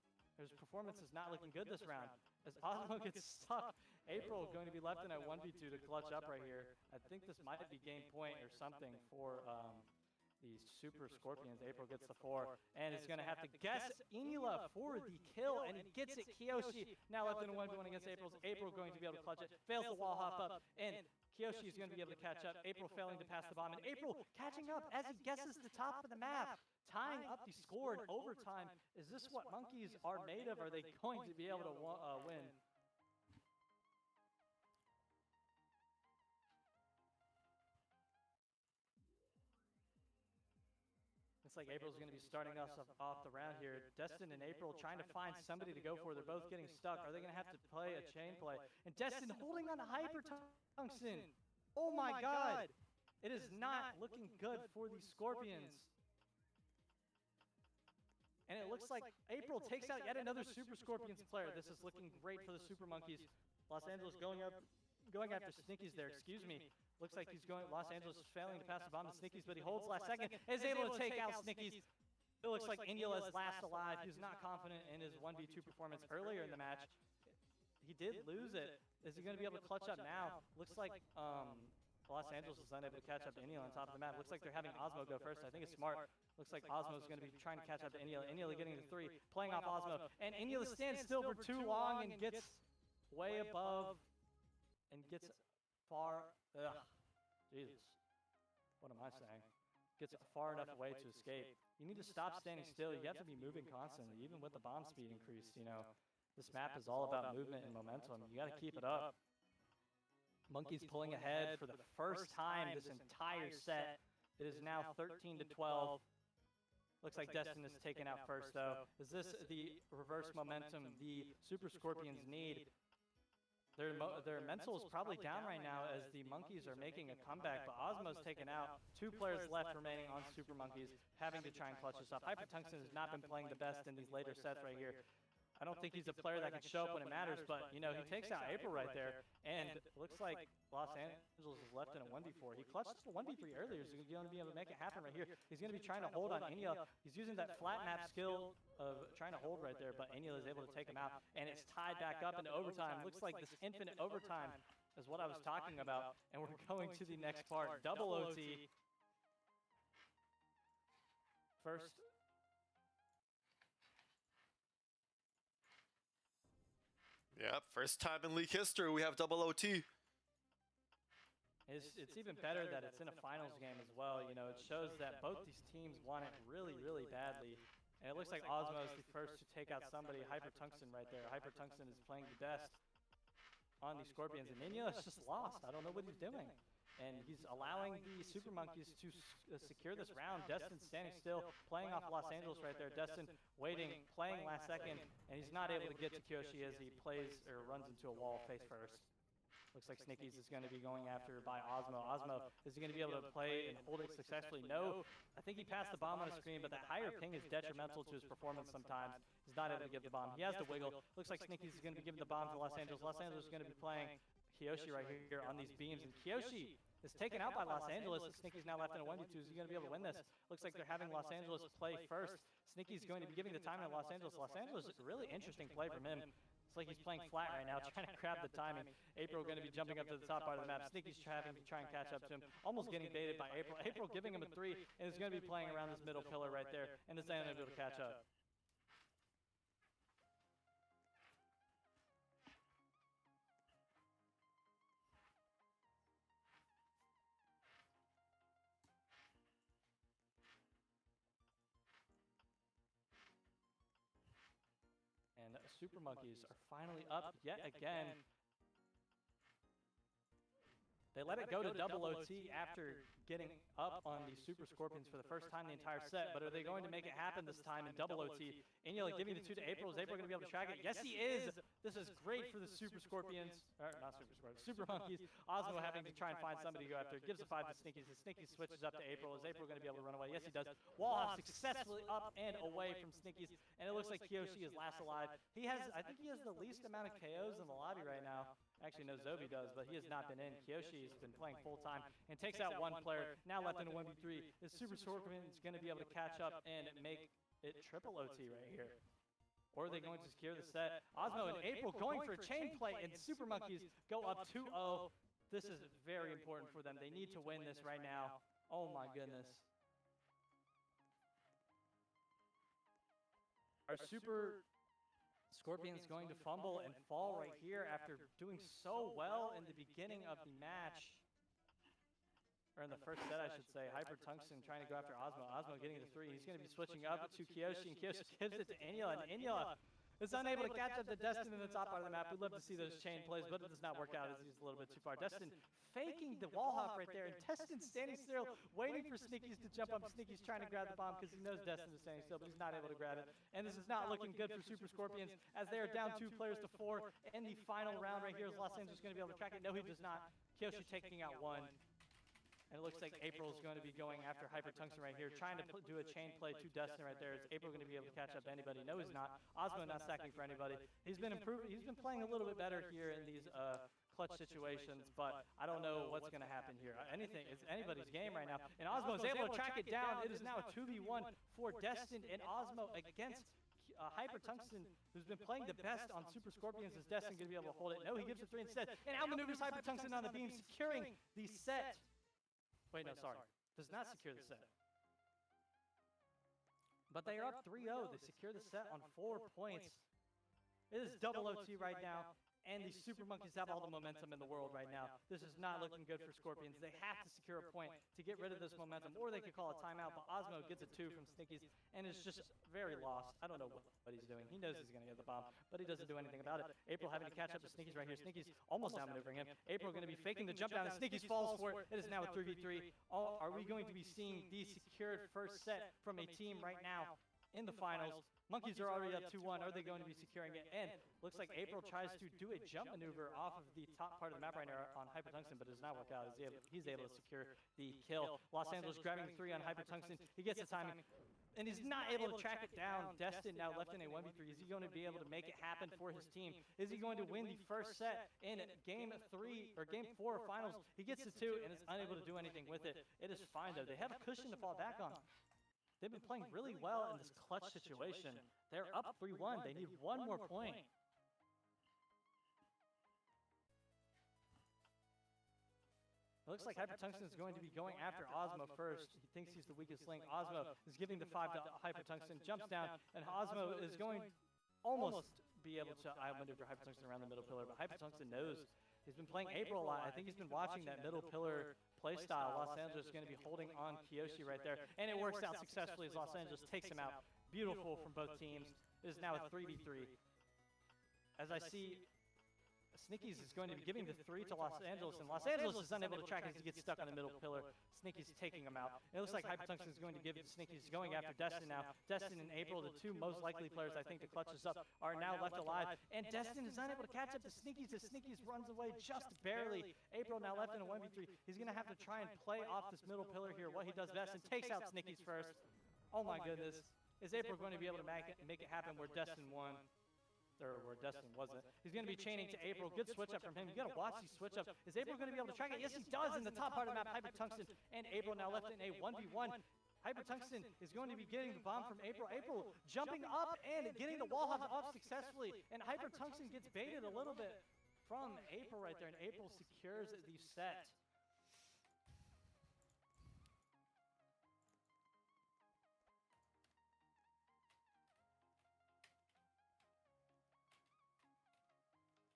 His performance is not looking good this round as Osmo gets stuck April going to be left in a 1v2 to clutch up right here. I think this might be game point or something for the Super Scorpions. April gets the 4, and is going to have to guess Eniela for the kill, and he gets it. Kiyoshi now left in a 1v1 against April's. April going to be able to clutch it, fails the wall hop up, and Kiyoshi is going to be able to catch up. April failing to pass the bomb, and April catching up as he guesses the top of the map, tying up the score in overtime. Is this what monkeys are made of? Are they going to be able to win? Looks like April's going to be starting us off the round here. Destin and April trying to find somebody to go for. They're both getting stuck. Are they going to have to play a chain play? And Destin holding on to Hyper Tungsten. Oh my god! It is not looking good for the Scorpions. And it looks like April takes out yet another Super Scorpions player. This is looking great for the Super Monkeys. Los Angeles going after Snickies there, excuse me. Looks like he's going, Los Angeles is failing to pass the bomb to Snickies, but he holds last second, is able to take out Snickies. It looks like Eniela is last alive. He was not confident in his 1v2 performance earlier in the match. He did lose it. Is he going to be able to clutch up now? Looks like Los Angeles is unable to catch up to Eniela on top of the map. Looks like they're having Osmo go first. I think it's smart. Looks like Osmo is going to be trying to catch up to Eniela. Eniela getting the 3, playing off Osmo. And Eniela stands still for too long and gets way above and gets far. Jesus. What am I saying? Gets far enough away to escape. You need to stop standing still. You have to be moving constantly, even with the bomb speed increased. You know, this map is all about movement and momentum. You got to keep it up. Monkeys pulling ahead for the first time this entire set. It is now 13 to 12. Looks like Destin is taken out first, though. Is this the reverse momentum the Super Scorpions need? Their mental is probably down right now as the Monkeys are making a comeback, but Osmo's taken out. 2 players left remaining on Super Monkeys, having to try and clutch this up. Hyper Tungsten has not been playing the best in these later sets right here. I don't think he's a player that can show up when it matters, but, you know, he takes out April right there, and it looks like Los Angeles is left in a 1v4. He clutched the 1v3 earlier, so he's going to be able to make it happen right here. He's going to be trying to hold on Eniela. He's using that flat map skill of trying to hold right there, but Eniela is able to take him out, and it's tied back up into overtime. Looks like this infinite overtime is what I was talking about, and we're going to the next part. Double OT. First. Yeah, first time in league history we have double OT. It's even better that it's in a finals game as well. You know, it shows that both these teams want it really, really badly. And it looks like Osmo is the first to take out somebody. Hyper Tungsten right there. Hyper Tungsten is playing the best on the Scorpions. And Eniela's just lost. I don't know what he's doing. And he's allowing the Super Monkeys to secure this round. Destin standing still, playing off Los Angeles right there. Destin waiting, playing last second, and he's not able to get to Kiyoshi as he plays or runs into a wall face first. Looks like Snickies is going to be going after by Osmo. Osmo, is he going to be able to play and hold it successfully? No. I think he passed the bomb on his screen, but that higher ping is detrimental to his performance sometimes. He's not able to give the bomb. He has to wiggle. Looks like Snickies is going to be giving the bomb to Los Angeles. Los Angeles is going to be playing Kiyoshi right here on these beams, and Kiyoshi is taken out by Los Angeles. Snicky's now left in a 1v2. Is he going to be able to win this? Looks like they're having Los Angeles play first. Snicky's going to be giving the timing to Los Angeles. Los Angeles is a really interesting play from him. It's like he's playing flat right now, trying to grab the timing. April going to be jumping up to the top part of the map. Snicky's having to try and catch up to him. Almost getting baited by April. April giving him a 3, and is going to be playing around this middle pillar right there, and is unable to catch up. And Super Monkeys are finally up yet again. They let it go to double OT after getting up on the Super Scorpions for the first time the entire set, but are they going to make it happen this time in double OT? Eniela giving the 2 to April. Is April going to be able to track it? Yes, he is! This is great for the Super Scorpions. Or, not Super Scorpions, Super Monkeys. Osmo having to try and find somebody to go after. Gives a 5 to Snickies. The Snickies switches up to April. Is April going to be able to run away? Yes, he does. Wall successfully up and away from Snickies, and it looks like Kiyoshi is last alive. He has, I think he has the least amount of KOs in the lobby right now. Actually, no, Zobi does, but he has not been in. Kiyoshi has been playing full-time and takes out 1 player. Now left in a 1v3. Is Super Scorpion is going to be able to catch up and make it triple OT right here. or are they going to secure the set? Osmo and April going for a chain play, and Super Monkeys go up 2-0. This is very important for them. They need to win this right now. Oh my goodness. Our Super Scorpions going to fumble and fall right here after doing so well in the beginning of the match. Or in the first set, I should say. Hyper Tungsten trying to go after Osmo. Osmo getting the 3. He's going to be switching up to Kyoshi, and Kyoshi gives it to Inula, and Inula is unable to catch up to Destin in the top part of the map. We'd love to see those chain plays, but it does not work out as he's a little bit too far. Destin faking the wall hop right there, and Destin standing still, waiting for Snickies to jump up. Snickies trying to grab the bomb because he knows Destin is standing still, but he's not able to grab it. And this is not looking good for Super Scorpions as they are down 2 players to 4 in the final round right here. Is Los Angeles going to be able to track it? No, he does not. Kyoshi taking out 1. And it looks like April is going to be going after Hyper Tungsten right here, trying to do a chain play to Destin right there. Is April going to be able to catch up to anybody? No, he's not. Osmo not stacking for anybody. He's been improving. He's been playing a little bit better here in these clutch situations, but I don't know what's going to happen here. Anything, it's anybody's game right now. And Osmo is able to track it down. It is now a 2v1 for Destin and Osmo against Hyper Tungsten, who's been playing the best on Super Scorpions. Is Destin going to be able to hold it? No, he gives it 3 instead. And outmaneuvers Hyper Tungsten on the beam, securing the set. Wait, no, sorry. Does not secure the set. But they are up 3-0. They secure the set on 4 points. It is double OT right now. And the Super Monkeys have all the momentum in the world right now. This is not looking good for Scorpions. They have to secure a point to get rid of this momentum, or they could call a timeout. But Osmo gets a 2 from Snickies and is just very lost. I don't know what he's doing. He knows he's going to get the bomb, but he doesn't do anything about it. April having to catch up to Snickies right here. Snickies almost outmaneuvering him. April going to be faking the jump down, and Snickies falls for it. It is now a 3v3. Are we going to be seeing the secured first set from a team right now in the finals? Monkeys are already up 2-1. Are they going to be securing it? And looks like April tries to do a jump maneuver off of the top part of the map right now on Hyper Tungsten, but it does not work out. He's able to secure the kill. Los Angeles grabbing the 3 on Hyper Tungsten. He gets the timing, and he's not able to track it down. Destin now left in a 1v3. Is he going to be able to make it happen for his team? Is he going to win the first set in Game 3 or Game 4 finals? He gets the 2 and is unable to do anything with it. It is fine, though. They have a cushion to fall back on. They've been playing really well in this clutch situation. They're up 3-1. They need 1 more point. It looks like Hyper Tungsten is going to be going after Osmo first. He thinks he's the weakest link. Osmo is giving the 5 to Hyper Tungsten, jumps down, and Osmo is going almost be able to outmaneuver Hyper Tungsten around the middle pillar, but Hyper Tungsten knows. He's been playing April a lot. I think he's been watching that middle pillar play style. Los Angeles is going to be holding on Kyoshi right there, and it works out successfully as Los Angeles takes him out. Beautiful from both teams. It is now a 3v3. As I see, Snickies is going to be giving the 3 to Los Angeles, and Los Angeles is unable to track as he gets stuck on the middle pillar. Snickies taking him out. And it looks like Hyper Tungsten is going to give it to Snickies, going after Destin now. Destin and April, the 2 most likely players I think to clutch this up, are now left alive. And Destin is unable to catch up to Snickies as Snickies runs away just barely. April now left in a 1v3. He's going to have to try and play off this middle pillar here, what he does best, and takes out Snickies first. Oh my goodness. Is April going to be able to make it happen where Destin won? Or where Destin wasn't. He's going to be chaining to April. Good switch up from him. You got to watch these switch ups. Is April going to be able to track it? Yes, he does in the top part of the map. Hyper Tungsten and April now left in a 1v1. Hyper Tungsten is going to be getting the bomb from April. April jumping up and getting the wall hop off successfully. And Hyper Tungsten gets baited a little bit from April right there. And April secures the set.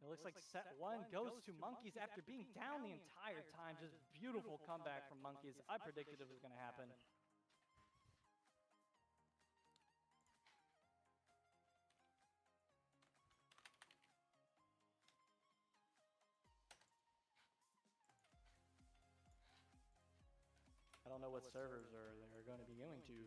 It looks like set 1 goes to Monkeys after being down the entire time. Just beautiful comeback from Monkeys. I predicted it was going to happen. I don't know what servers they're going to be going to.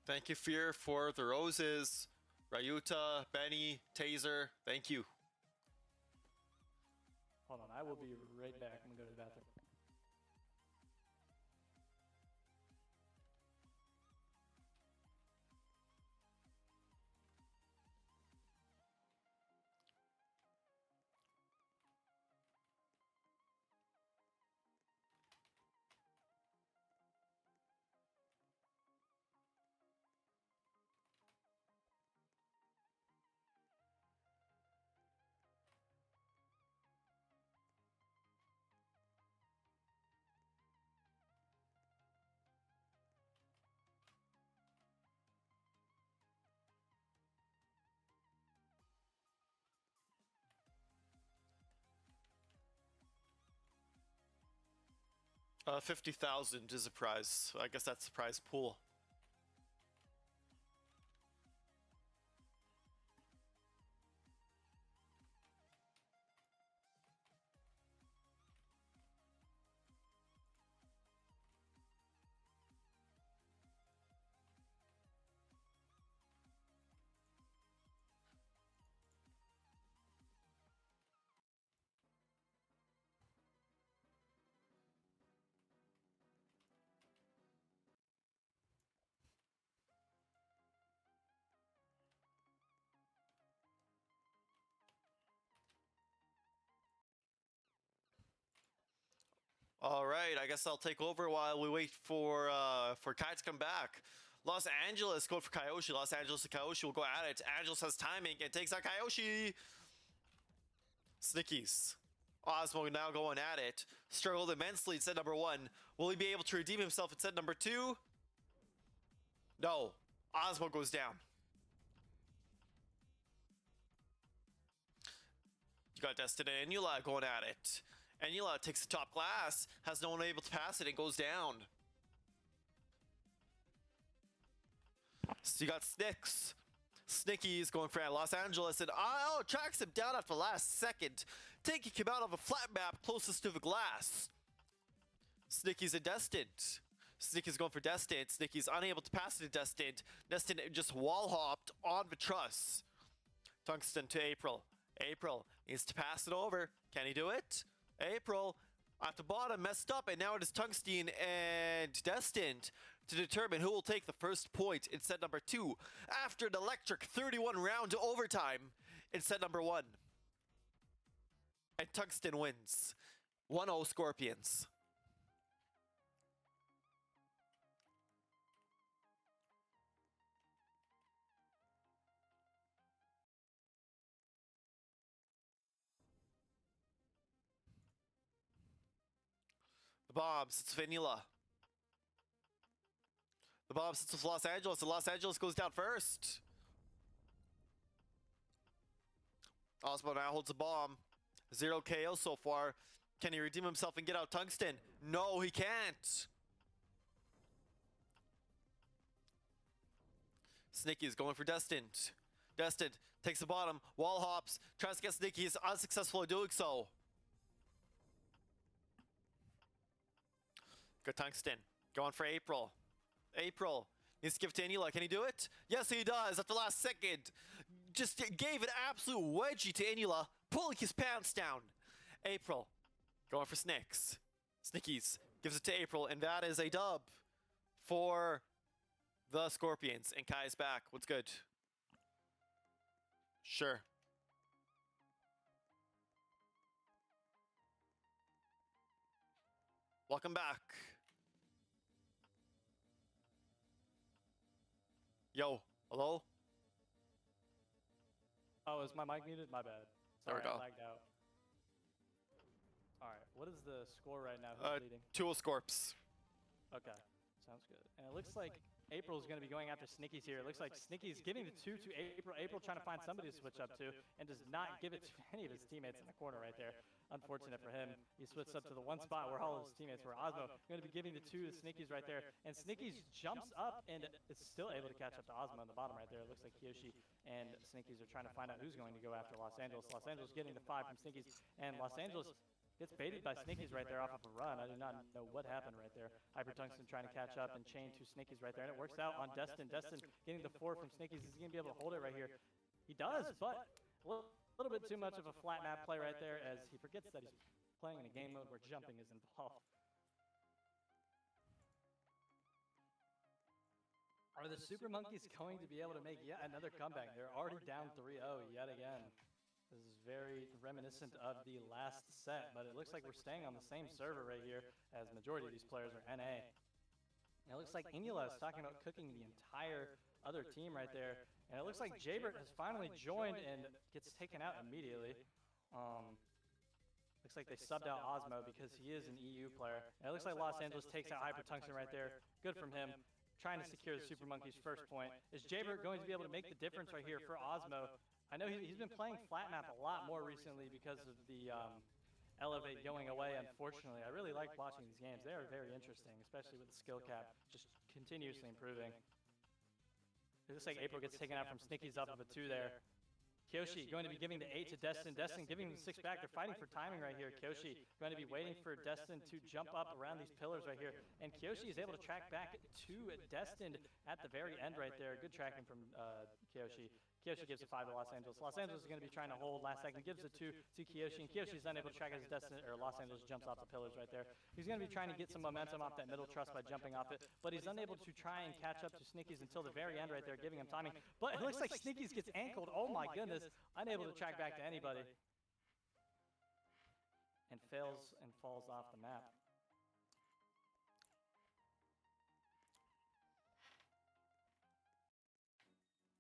Thank you, Fear, for the roses. Ryuta, Benny, Taser, thank you. Hold on, I will be right back. I'm going to go to the bathroom. 50,000 is a prize. I guess that's the prize pool. All right, I guess I'll take over while we wait for Kai to come back. Los Angeles going for Kyoshi. Los Angeles and Kyoshi will go at it. Angeles has timing and takes out Kyoshi. Snickies. Osmo now going at it. Struggled immensely in set number 1. Will he be able to redeem himself in set number 2? No. Osmo goes down. You got Destin and Enula going at it. Enula takes the top glass, has no one able to pass it, and goes down. So you got Snicks. Snicky's going for Los Angeles, and tracks him down after the last second, taking him out of a flat map closest to the glass. Snicky's and Destined. Snicky's going for Destined. Snicky's unable to pass it to Destined. Destined just wall hopped on the truss. Tungsten to April. April needs to pass it over. Can he do it? April at the bottom messed up, and now it is Tungsten and Destined to determine who will take the first point in set number 2 after an electric 31 round overtime in set number 1. And Tungsten wins. 1-0 Scorpions. The bomb sits with Vanilla. The bomb sits with Los Angeles, and Los Angeles goes down first. Osmo now holds the bomb. 0 KO so far. Can he redeem himself and get out Tungsten? No, he can't. Snicky is going for Destined. Destined takes the bottom, wall hops, tries to get Snicky, is unsuccessful in doing so. Good Tungsten. Going for April. April needs to give it to Enula. Can he do it? Yes, he does. At the last second. Just gave an absolute wedgie to Enula, pulling his pants down. April going for Snicks. Snickies gives it to April, and that is a dub for the Scorpions. And Kai's back. What's good? Sure. Welcome back. Yo, hello? Oh, is my mic muted? My bad. There we Sorry, go. I lagged out. Alright, what is the score right now? Who's leading? 2-0 Scorps. Okay, sounds good. And it looks like April's going to be going after Snickies here. It looks like Snickies giving the 2 to April. April trying to find somebody to switch up to, and does not give it to any of his teammates in the corner right there. Unfortunate for him. He switched up to the one spot where all of his teammates were. Osmo going to be giving the 2 to Snickies right there. And Snickies jumps up and is still able to catch up to Osmo on the bottom right there. It looks like Kyoshi and Snickies are trying to find out who's going to go after Los Angeles. Los Angeles getting the 5 from Snickies, and Los Angeles gets baited by Snickies right there off of a run. I do not know what happened right there. Hyper Tungsten trying to catch up and chain 2 Snickies right there. And it works out on Destin. Destin getting the 4 from Snickies. Is he going to be able to hold it right here? He does, but a little bit too much of a flat map play right there, as he forgets that he's playing in a game mode where jumping is involved. Are the Super Monkeys going to be able to make yet another comeback? They're already down 3-0 yet again. This is very reminiscent of the last set, but it looks like we're staying on the same server right here, as majority of these players are NA. And it looks like Enula is talking about cooking the entire other team right there. And it looks like Jaybert has finally joined and gets taken out immediately. Looks like they subbed out Osmo because he is an EU player. And it looks like Los Angeles takes out Hyper Tungsten right there. Good from him. Trying to secure the Super Monkeys' first point. Is Jaybert going to be able to make the difference right here for Osmo? I know he's been playing flat map a lot more recently because of the Elevate going away, unfortunately. I really like watching these games. They are very interesting, especially with the skill cap just continuously improving. It looks like April gets taken out from Snicky's off of a 2 there. Kyoshi going to be giving the 8 to Destin. Destin giving him the 6 back. They're fighting for timing right here. Kyoshi going to be waiting for Destin to jump up around these pillars right here. And Kyoshi is able to track back to Destin at the very end right there. Good tracking from Kyoshi. Kyoshi gives a 5 to Los Angeles. Los Angeles is going to be trying to hold last second. Gives a 2 to Kyoshi. And Kyoshi is unable to track as Destin, or Los Angeles jumps off the pillars right there. He's going to be trying to get some momentum off that middle truss by jumping off it. But he's unable to try and catch up to Snicky's until the very end right there, giving him timing. But it looks like Snicky's gets ankled. Oh my goodness. Unable to track back to anybody. And fails and falls off the map.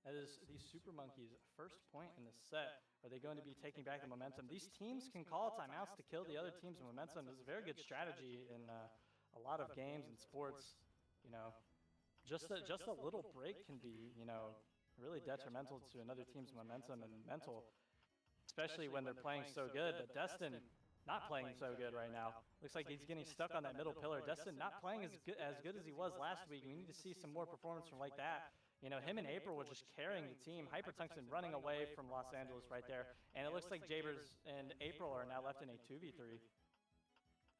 That is the Super Monkeys' first point in the set. Are they going to be taking back the momentum? These teams can call timeouts to kill the other team's momentum. This is a very good strategy in a lot of games and sports. You know, just a little break can be, you know, really detrimental to another team's momentum and mental, especially when they're playing so good. But Destin not playing so good right now. Looks like he's getting stuck on that middle pillar. Destin not playing as good as he was last week. We need to see some more performance from like that. You know, him and April were just carrying the team. Hypertungsten running away from Los Angeles right there. And it looks like Jabers and April are now left in a 2v3.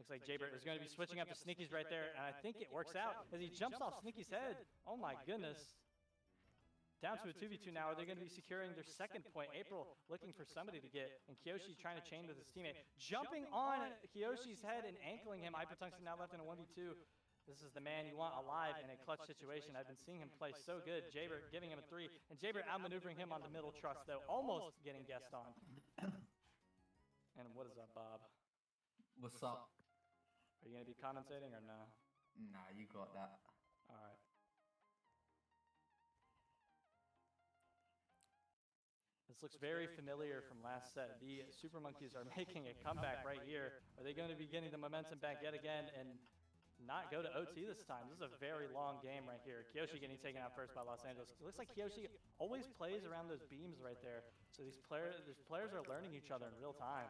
Looks like Jaber is going to be switching up to Snicky's right there. And I think it works out as he jumps off Snicky's head. Oh my goodness. Down to a 2v2 now. Are they going to be securing their second point? April looking for somebody to get. And Kyoshi trying to chain with his teammate. Jumping on Kyoshi's head and ankling him. Hypertungsten now left in a 1v2. This is the man you want alive in a clutch situation. I've been seeing him play so good. Jaber giving him a 3. And Jaber outmaneuvering him on the middle truss, though. Almost getting guessed on. And what is up, Bob? What's up? Are you going to be commentating or no? Nah, you got that. All right. This looks very familiar from last set. The Super Monkeys are making a comeback right here. Are they going to be getting the momentum back yet again and not go to OT this time? This is a very long game right here. Kyoshi getting taken out first by Los Angeles. It looks like Kyoshi always plays around those beams right there. So these players are learning each other in real time.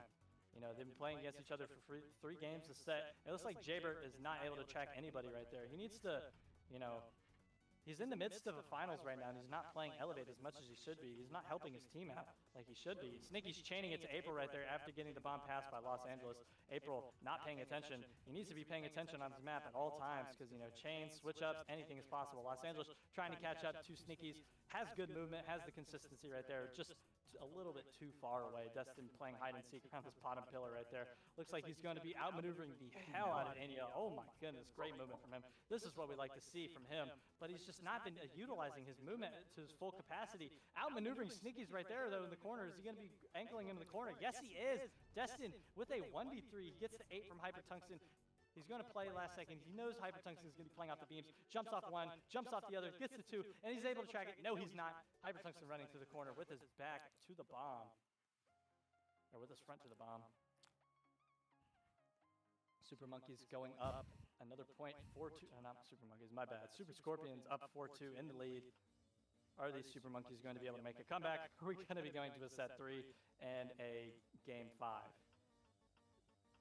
You know, they've been playing against each other for 3 games a set. It looks like Jaber is not able to track anybody right there. He needs to, you know, he's in the midst of a finals right now, and he's not playing Elevate as much as he should be. He's not helping his team out like he should be. Snicky's chaining it to April right there after getting the bomb passed by Los Angeles. April not paying attention. He needs to be paying attention on his map at all times because, you know, chains, switch-ups, anything is possible. Los Angeles trying to catch up to Snicky's. Has good movement, has the consistency right there. Just a little bit too far away. Destin playing hide-and-seek around this bottom pillar right there. Looks like he's going to be outmaneuvering the hell out of Enya. Oh my goodness, great movement from him. This is what we like to see from him. But he's just not been utilizing his movement to his full capacity. Outmaneuvering Snicky's right there, though, in the corner. Is he going to be ankling him in the corner? Yes, he is. Destin with a 1v3 gets the 8 from Hypertungsten. He's going to play last second. He knows Hypertungsten is going to be playing off the beams. Jumps off one, jumps off the other, gets the 2, and he's able to track it. No, he's not. Hypertungsten running through the corner with his back to the bomb. Or with his front to the bomb. Super Monkeys going up another point, 4-2. Not Super Monkeys, my bad. Super Scorpions up 4-2 in the lead. Are these Super Monkeys going to be able to make a comeback? Are we going to be going to a set 3 and a game 5?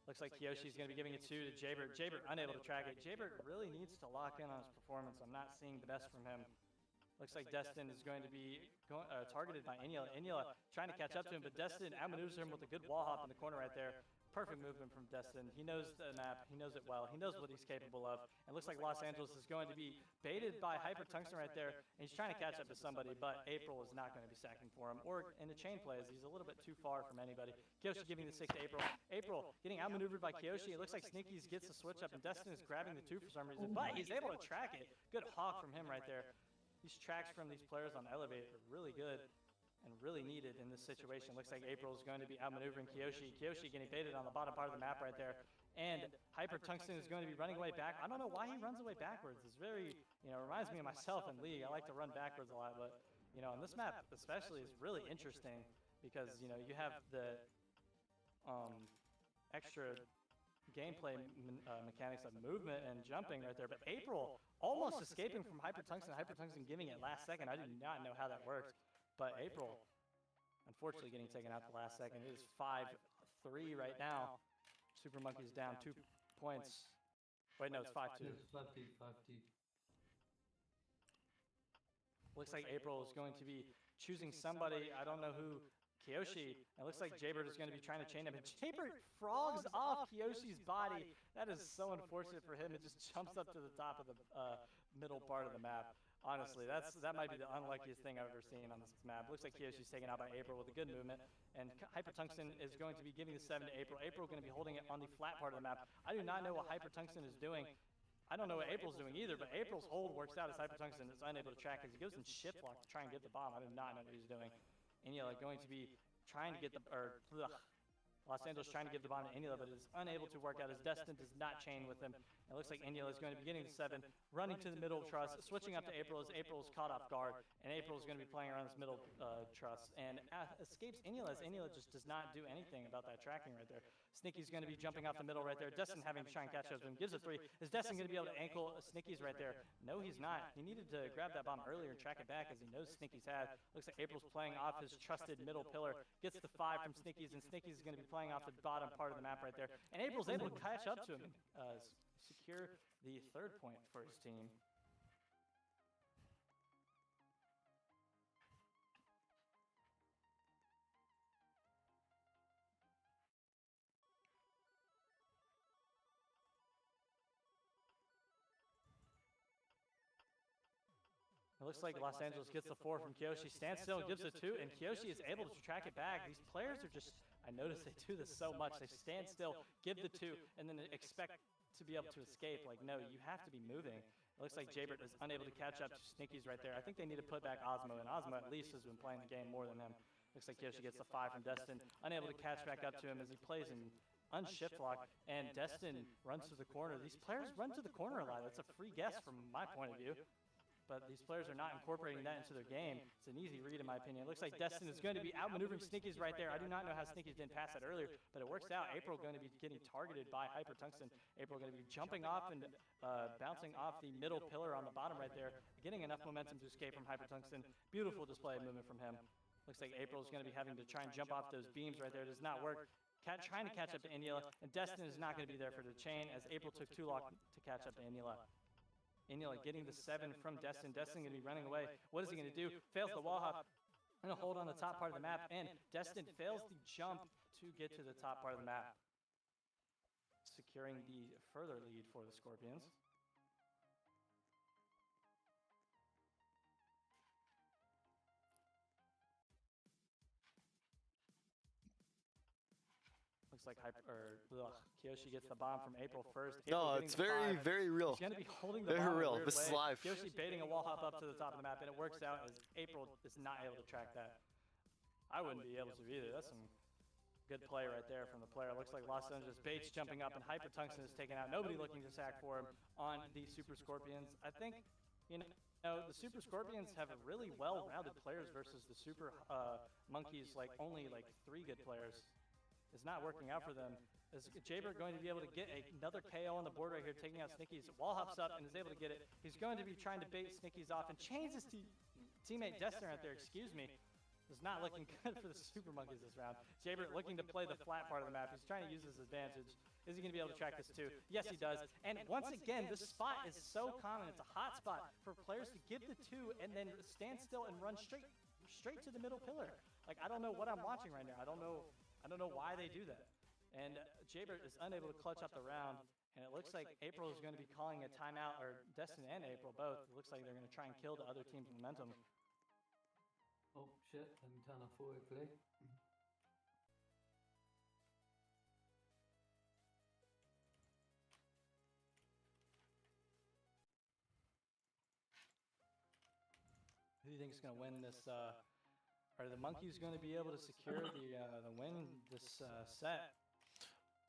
Looks like Kyoshi's going to be giving it 2 to Jaber. Jaber unable to track it. Jaber really needs to lock in on his performance. I'm not seeing the best from him. Looks like Destin is going to be targeted by Enya. Enya trying to catch up to him, but Destin outmaneuvers him with a good wall hop in the corner right there. Perfect movement from Destin. He knows the map. He knows it well. He knows what he's capable of. And looks like Los Angeles is going to be baited by Hypertungsten right there. And he's trying to catch up to somebody, but April is not going to be sacking for him. Or in the chain plays, he's a little bit too far from anybody. Kyoshi giving the 6 to April. April getting outmaneuvered by Kyoshi. It looks like Snicky's gets a switch up, and Destin is grabbing the 2 for some reason. But he's able to track it. Good hawk from him right there. These tracks from these players on Elevate are really good and really needed in this situation. Looks like April is going to be outmaneuvering Kyoshi. Kyoshi getting baited on the bottom part of the map right there. And Hypertungsten is going to be running away back. I don't know why he runs away backwards. It's very, you know, reminds me of myself in League. I like to run backwards a lot, but, you know, on this map especially is really interesting because, you know, you have the extra gameplay mechanics of movement and jumping right there. But April almost escaping from Hypertungsten. Hypertungsten giving it last second. I did not know how that worked. But April, unfortunately, getting taken out the last second. It is 5-3 right now. Super Monkeys down 2 points. Wait, no, it's 5-2. It's 5-2, 5-2. Looks like April is going to be choosing somebody. I don't know who. Kiyoshi. It looks like Jaybird is going to be trying to chain him. And Jaybird frogs off Kiyoshi's body. That is so unfortunate for him. It just jumps up to the top of the middle part of the map. Honestly, that might be the unluckiest thing I've ever seen on this map. Looks like Kiyoshi's taken out by April with a good movement. And Hypertungsten is going to be giving the 7 to April. April going to be holding it on the flat part of the map. I do not know what Hypertungsten is doing. I don't know what April's doing either, but April's hold works out as Hypertungsten is unable to track as he goes in shift lock to try and get the bomb. I do not know what he's doing. Eniela going to be trying to get the, Los Angeles trying to give the bomb to Eniela, but is unable to work out as Destin does not chain with him. It looks like Eniela is going to be getting the 7, running to the middle truss, switching up to April as April's caught off guard, and April is going to be playing around this middle truss, and escapes Eniela as Eniela just does not do anything about that tracking right there. Snicky's going to be jumping off the middle right there. Destin having to try and catch up to him, gives a 3. Is Destin going to be able to ankle Snicky's right there? No, he's not. He needed to grab that bomb earlier and track it back as he knows Snicky's had. Looks like April's playing off his trusted middle pillar, gets the 5 from Snicky's, and Snicky's is going to be playing off the bottom part of the map right there. And April's able to catch up to him and secure the 3rd point for his team. It looks like Los Angeles gets the 4 from Kiyoshi, stands still and gives it 2, and Kiyoshi is able to track it back. These players are just, I notice they do this so much. They stand still, give the 2, and then expect to be able to escape. Like, no, you have to be moving. It looks like Jaybird is unable to catch up to Snicky's right there. I think they need to put back Osmo, and Osmo at least has been playing the game more than him. Looks like Kiyoshi gets the 5 from Destin, unable to catch back up to him as he plays in unshift lock, and Destin runs to the corner. These players run to the corner a lot. That's a free guess from my point of view. But these players are not incorporating that into their game. It's an easy read in my opinion. It looks like Destin is going to be outmaneuvering Snicky's right there. I do not know how Snicky's didn't pass that earlier, but it works out. April going to be getting targeted by Hypertungsten. April going to be jumping off and bouncing off the middle pillar on the bottom right there, getting enough momentum to escape from Hypertungsten. Beautiful display of movement from him. Looks like April is going to be having to try and jump off those beams right there. It does not work. Trying to catch up to Eniela, and Destin is not going to be there for the chain as April took 2 lock to catch up to Eniela. Eniela getting the 7 from Destin. Destin going to be running away. What is he going to do? Fails the wall hop. Going to hold on the top part of the map, and Destin fails the jump to get to the top part of the map, securing the further lead for the Scorpions. Looks like Kiyoshi gets the bomb from April first. No, it's very, very real. He's going to be holding the Very bomb real. in a weird This is way. live. Kiyoshi baiting a wall hop up to the top of the map, and it works out as April is not able to track that. I wouldn't be able to either. That's some good play right there from the player. Looks like Los Angeles Bates jumping up, and Hypertungsten is taken out. Nobody looking to sack for him on the Super Scorpions. I think, you know, the Super Scorpions have really well-rounded players versus the Super Monkeys, like only like 3 good players. It's not working out for them. Is Jaybird going to be able to get another KO on the board right here, taking out Snicky's? Wall hops up and is able to get it. He's going to be trying to bait Snicky's off and chains his teammate Destin right there, excuse me. It's not looking good for the Super Monkeys this round. Jaybird looking to play the flat part of the map. He's trying to use his advantage. Is he going to be able to track this too? Yes, he does. And once again, this spot is so common. It's a hot spot for players to give the 2 and then stand still and run straight to the middle pillar. Like, I don't know what I'm watching right now. I don't know why they do that. And Jaybird is unable to clutch up the round, and it looks like April is going to be calling a timeout, or Destin and April both. It looks like they're going to try and kill the other team's momentum. Oh shit, let me turn off forward play. Who do you think is going to win this? Are the Monkeys going to be able to secure the win this set?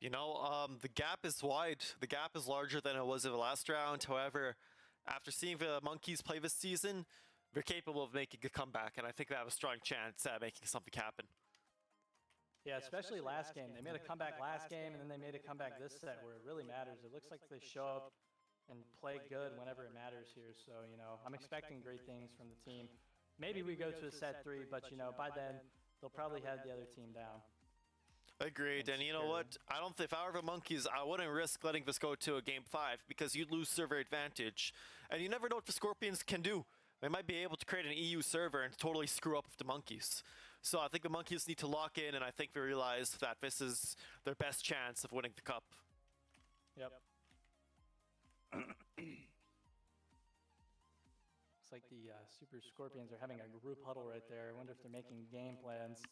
You know, the gap is wide. The gap is larger than it was in the last round. However, after seeing the Monkeys play this season, they're capable of making a comeback, and I think they have a strong chance at making something happen. Yeah, especially last game. They made a comeback last game, and then they made a comeback this set where it really matters. It looks like they show up and play good whenever it matters here. So, you know, I'm expecting great things from the team. Maybe we go to a set 3, but, you know, by then, they'll probably have the other team down. Agreed. And you know scary. what? I don't think if I were the Monkeys, I wouldn't risk letting this go to a game 5 because you'd lose server advantage. And you never know what the Scorpions can do. They might be able to create an EU server and totally screw up with the Monkeys. So I think the Monkeys need to lock in, and I think they realize that this is their best chance of winning the cup. Yep. Looks like the Super Scorpions are having a group huddle right there. I wonder if they're making game plans.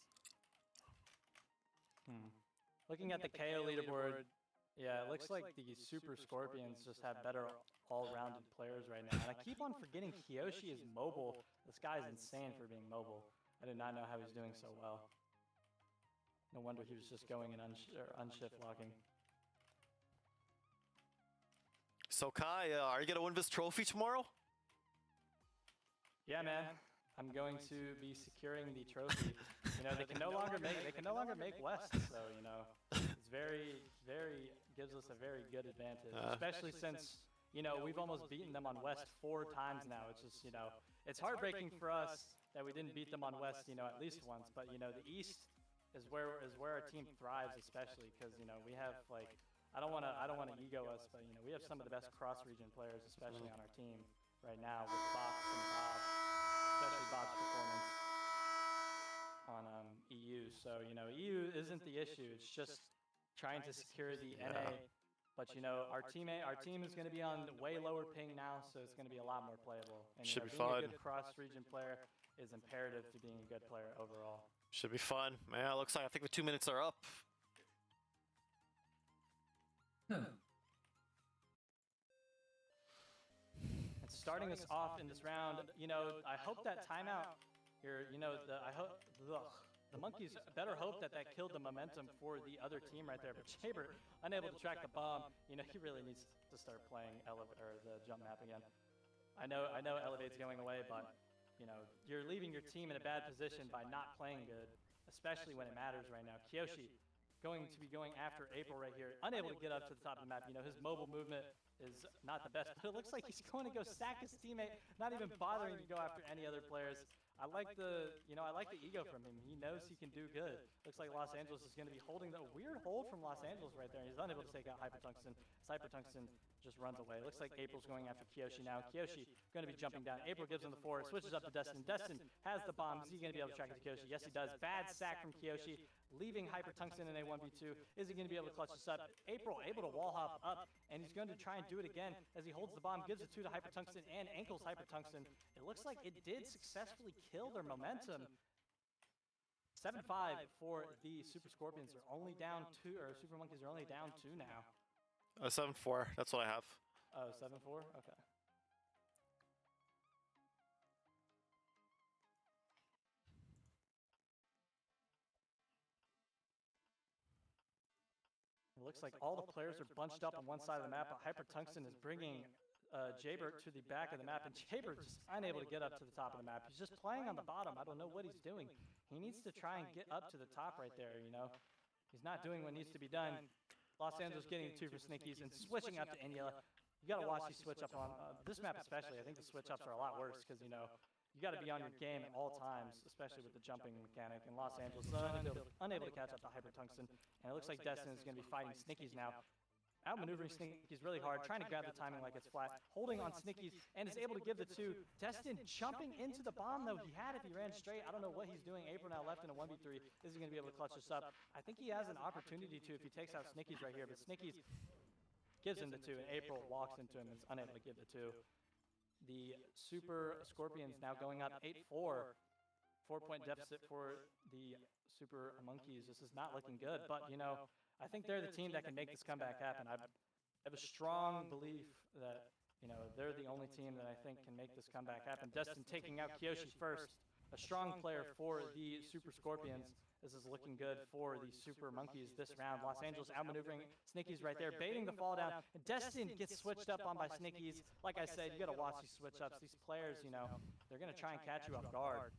Looking at the KO leaderboard, yeah, it looks like the Super Scorpions just have better all-rounded players right now. And I keep on forgetting Kiyoshi is mobile. This guy's insane for being mobile. I did not know how he's doing so well. No wonder he was just going and unshift locking. So Kai, are you gonna win this trophy tomorrow? Yeah, man. I'm going to be securing the trophy. You know, they can no longer make West, so you know, it's very gives us a very good advantage, especially since you know we've almost beaten them on West 4 times now. It's just you know, it's heartbreaking for us that we didn't beat them on West, you know, at least once. But you know, the East is where our team thrives, especially because you know we have like I don't want to ego us, but you know we have some of the best cross-region players, especially on our team right now with Box and Bob. Especially Bob's performance on EU. So, you know, EU isn't the issue. It's just trying to secure the NA. But, you know, our team is going to be on way lower ping now, so it's going to be a lot more playable. And, Should you be know, fun. being a good cross-region player is imperative to being a good player overall. Should be fun. Yeah, looks like I think the 2 minutes are up. Starting us off in this round, you know, I hope that timeout here, you know, the Monkeys better hope that killed the momentum for the other team right there. But Jaber, unable to track the bomb, you know, he really needs to start playing the jump map again. I know Elevate's going away, but, you know, you're leaving your team in a bad position by not playing good, especially when it matters right now. Kiyoshi going to be going after April right here, unable to get up to the top of the map. You know, his mobile movement is not the best, but it looks like he's going to go sack his teammate, not even bothering to go after any other players. I like the ego from him. He knows he can do good. Looks like Los Angeles is going to be holding the weird hold from Los Angeles right there. He's unable to take out Hypertungsten. Hypertungsten just runs away. Looks like April's going after Kiyoshi now. Kiyoshi going to be jumping down. April gives him the 4, switches up to Destin. Destin has the bomb. Is he going to be able to track it to Kiyoshi? Yes, he does. Bad sack from Kiyoshi, leaving Hypertungsten in a 1v2. Is he going to be able to clutch this up? April able to wall hop up, and he's going to try and do it again as he holds the bomb, gives it to Hypertungsten and ankles Hypertungsten. It looks like it did successfully kill their momentum. 7-5 for the Super Scorpions. They're only down 2, or Super Monkeys are only down 2 now. 7-4. That's what I have. Oh, 7-4? Okay. It looks like all the players are bunched up on one side of the map, but Hypertungsten is bringing Jaber to the back of the map, and Jaber just unable to get up to the top of the map. He's just playing on the bottom. I don't know what he's doing. He needs to try and get up to the top right there, you know. He's not doing what needs to be done. Los Angeles getting 2 for Snickies and switching up to India. You got to watch these switch up on this map especially. I think the switch ups are a lot worse because, you know, you got to be on your game at all times, especially with the jumping mechanic. And Los Angeles is unable to catch up to Hypertungsten. And it looks like Destin is going to be fighting Snickies now. Outmaneuvering Snickies really hard, trying to grab the timing like it's flat, holding on Snickies, and is able to give the 2. Destin jumping into the bomb, though. He had if he ran straight. I don't know what he's doing. April now left in a 1v3. Is he going to be able to clutch this up? I think he has an opportunity to if he takes out Snickies right here, but Snickies gives him the 2, and April walks into him and is unable to give the 2. The Super Scorpions now going up 8-4. 4-point deficit for the Super Monkeys. This is not looking good, but, you know, I think they're the team that can make this comeback happen. I have a strong belief that, you know, they're the only team that I think can make this comeback happen. Destin taking out Kiyoshi first. A strong player for the Super Scorpions. This is looking good for the Super Monkeys this round. Los Angeles outmaneuvering Snickies right there, baiting the fall down. And Destin gets switched up on by Snickies. Like I said, you got to watch these switch ups. These players, you know, they're going to try and catch you off guard.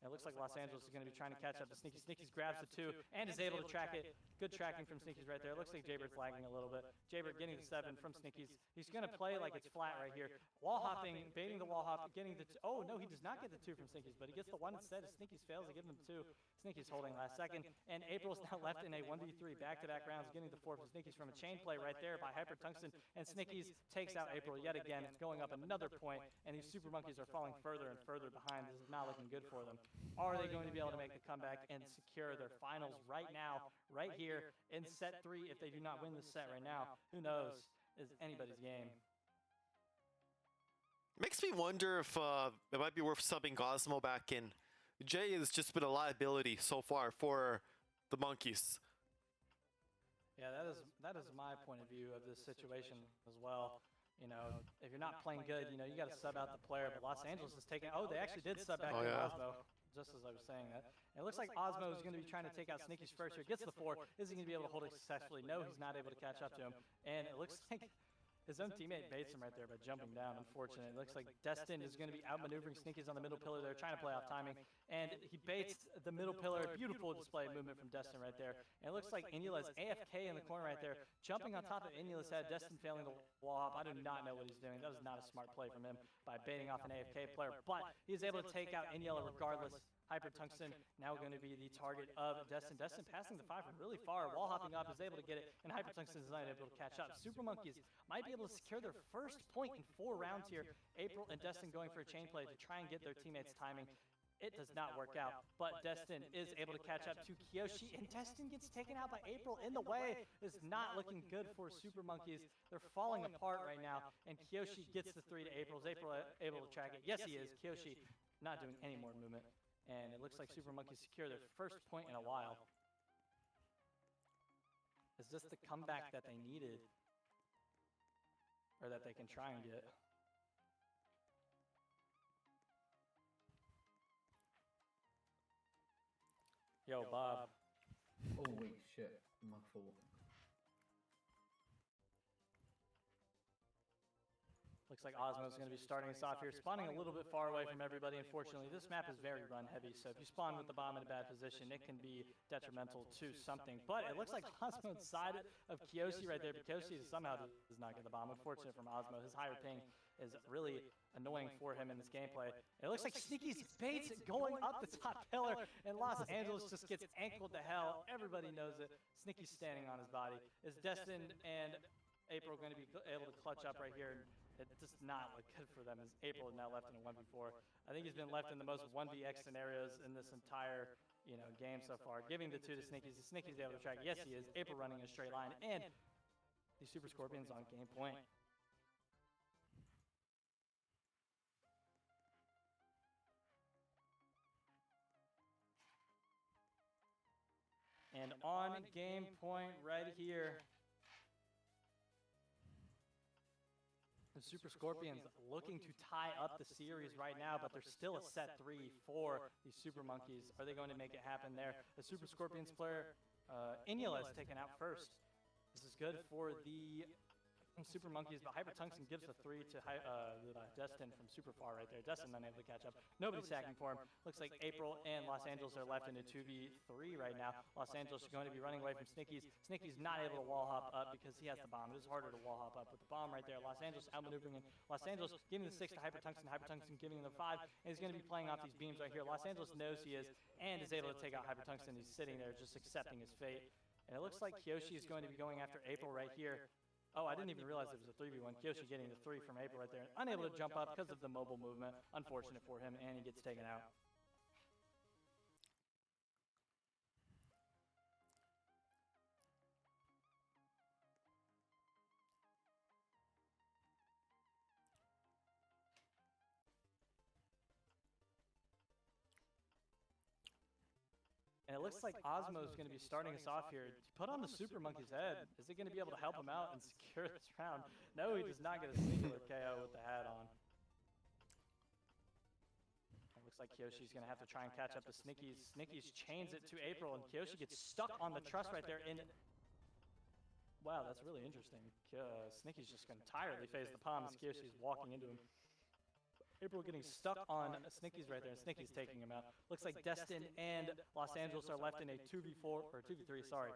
And it looks like Los Angeles is going to be trying to catch up to Sneaky. Sneaky's grabs the 2 and is able to track it. Good tracking from Sneaky's right there. It looks like Jaybird's lagging a little bit. Jaybird getting the 7 from Sneaky's. He's going to play like it's flat right here. Wall hopping, baiting the wall hop, getting the oh no, he does not get the 2 from Sneaky's, but he gets the 1 instead. Sneaky's fails to give him 2. Sneaky's holding last second. And April's now left in a 1v3 back-to-back rounds, getting the 4 from Sneaky's from a chain play right there by Hyper Tungsten. And Sneaky's takes out April yet again. It's going up another point, and these Super Monkeys are falling further and further behind. This is not looking good for them. Are they going to be able to make the comeback and secure their finals right now, right here in set 3? If they do not win this set right now, who knows? Is anybody's game. Makes me wonder if it might be worth subbing Osmo back in. Jay has just been a liability so far for the Monkeys. Yeah, that is my point of view of this situation as well. You know, if you're not playing good, you know, you got to sub out the player. But Los Angeles is taking. Oh, they actually did sub back in Osmo, just as I was saying that. And it looks like Osmo is going to be trying to take out Sneaky's first here. Gets the 4. Is he going to be able to hold it successfully? No, he's not able to catch up to him. And it looks like his own teammate baits him right there by jumping down, unfortunately. It looks like Destin is going to be outmaneuvering Sneaky's on the middle pillar there, trying to play off timing. And he baits the middle pillar. Beautiful display of movement from Destin right there. And it looks like Inula's AFK in the corner right there, jumping on top of Inula's head. Destin failing the wall hop. I do not know what he's doing. That was not a smart play from him by baiting off an AFK player. But he's able to take out Inula regardless. Hyper Tungsten now going to be the target of Destin. Destin passing the 5 from really far, wall hopping up, is able to get it, and Hyper Tungsten is not able to catch up. Super Monkeys might be able to secure their first point in 4 rounds here. April and Destin going for a chain play to try and get their teammates' timing. It does not work out, but Destin is able to catch up to Kyoshi, and Destin gets taken out by April in the way. It's not looking good for Super Monkeys. They're falling apart right now, and Kyoshi gets the 3 to April. Is April able to track it? Yes, he is. Kyoshi not doing any more movement. And it looks like Super Monkeys secure their first point in a while. Is this the comeback that they needed? Or that they can try and get? Yo, Bob. Holy shit, my fault. Looks like Osmo is going to be starting us off here, spawning a little bit far away from everybody. Unfortunately, this map is very run heavy, so if you spawn with the bomb in a bad position, it can be detrimental to something. But it looks like Osmo inside of Kyoshi right there, but Kyoshi somehow does not get the bomb. Unfortunate from Osmo. His higher ping is really annoying for him in this gameplay. It looks like Sneaky's baits going up the top pillar, and Los Angeles just gets ankled to hell. Everybody knows it. Sneaky's standing on his body. Is Destin and April going to be able to clutch up right here? It does not look good for them, as April is now left in a 1v4. I think he's been left in the most 1vx scenarios in this entire, game so far. Giving the 2 to Sneaky's. Sneaky's able to track. Yes, he is. April running in a straight line, and the Super Scorpions on game point. And on game point right here, the Super Scorpions looking to tie up the series right now, but they're still a set 3 for the Super Monkeys. Are they going to make it happen there? The Super Scorpions player, Inula, is taken out first. This is good for the Super Monkeys, but Hyper Tungsten gives the 3 to Destin from super far right there. Destin unable to catch up. Nobody's sacking for him. Looks like April and Los Angeles are left in a 2v3 right now. Los Angeles is going to be running away from Sneaky's. Sneaky's not able to wall hop up because he has the bomb. It is harder to wall hop up with the bomb right there. Los Angeles outmaneuvering him. Los Angeles giving the 6 to Hyper Tungsten. Hyper Tungsten giving him the 5. And he's going to be playing off these beams right here. Los Angeles knows he is and is able to take out Hyper Tungsten. He's sitting there just accepting his fate. And it looks like Kyoshi is going to be going after April right here. Oh, I didn't even realize it was a 3v1. Kyoshi getting the 3 from April right there. Unable to jump up because of the mobile movement. Unfortunate for him, and he gets taken out. And it looks like Osmo is going to be starting us off here. Put on the Super Monkey's head. Is he going to be able to help him out and secure this round? No, he does not get a singular KO with the hat on. It looks like Kyoshi's going to have to try and catch up to Sneaky's. Sneaky's chains it to April, and Kyoshi gets stuck on the truss right there. Wow, that's really interesting. Sneaky's just going to entirely phase the palm as Kyoshi's walking into him. April getting stuck on Snickies right there, and Snickies taking him out. Looks like Destin and Los Angeles are left in a 2v4, or 2v3, sorry,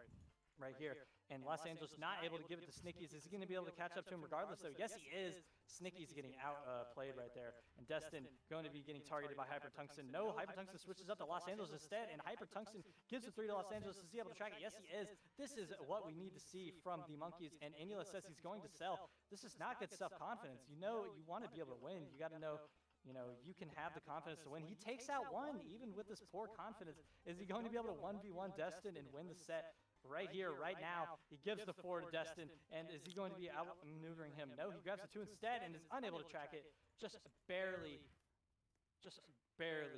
right here. And Los Angeles not able to give it to Snickies. Is he going to be able to catch up to him regardless, though? Yes, he is. Snickies getting outplayed right there. And Destin going to be getting targeted by Hypertungsten. No, Hypertungsten switches up to Los Angeles instead, and Hypertungsten gives the 3 to Los Angeles. Is he able to track it? Yes, he is. This is what we need to see from the Monkeys, and Anula says he's going to sell. This is not good self-confidence. You know, you want to be able to win. You got to know, you can have the confidence to win. He takes out one, even with this poor confidence. Is he going to be able to 1v1 Destin and win the set? Right here, right now, he gives the 4 to Destin, and is he going to be outmaneuvering him? No, he grabs the 2 instead and is unable to track it, just barely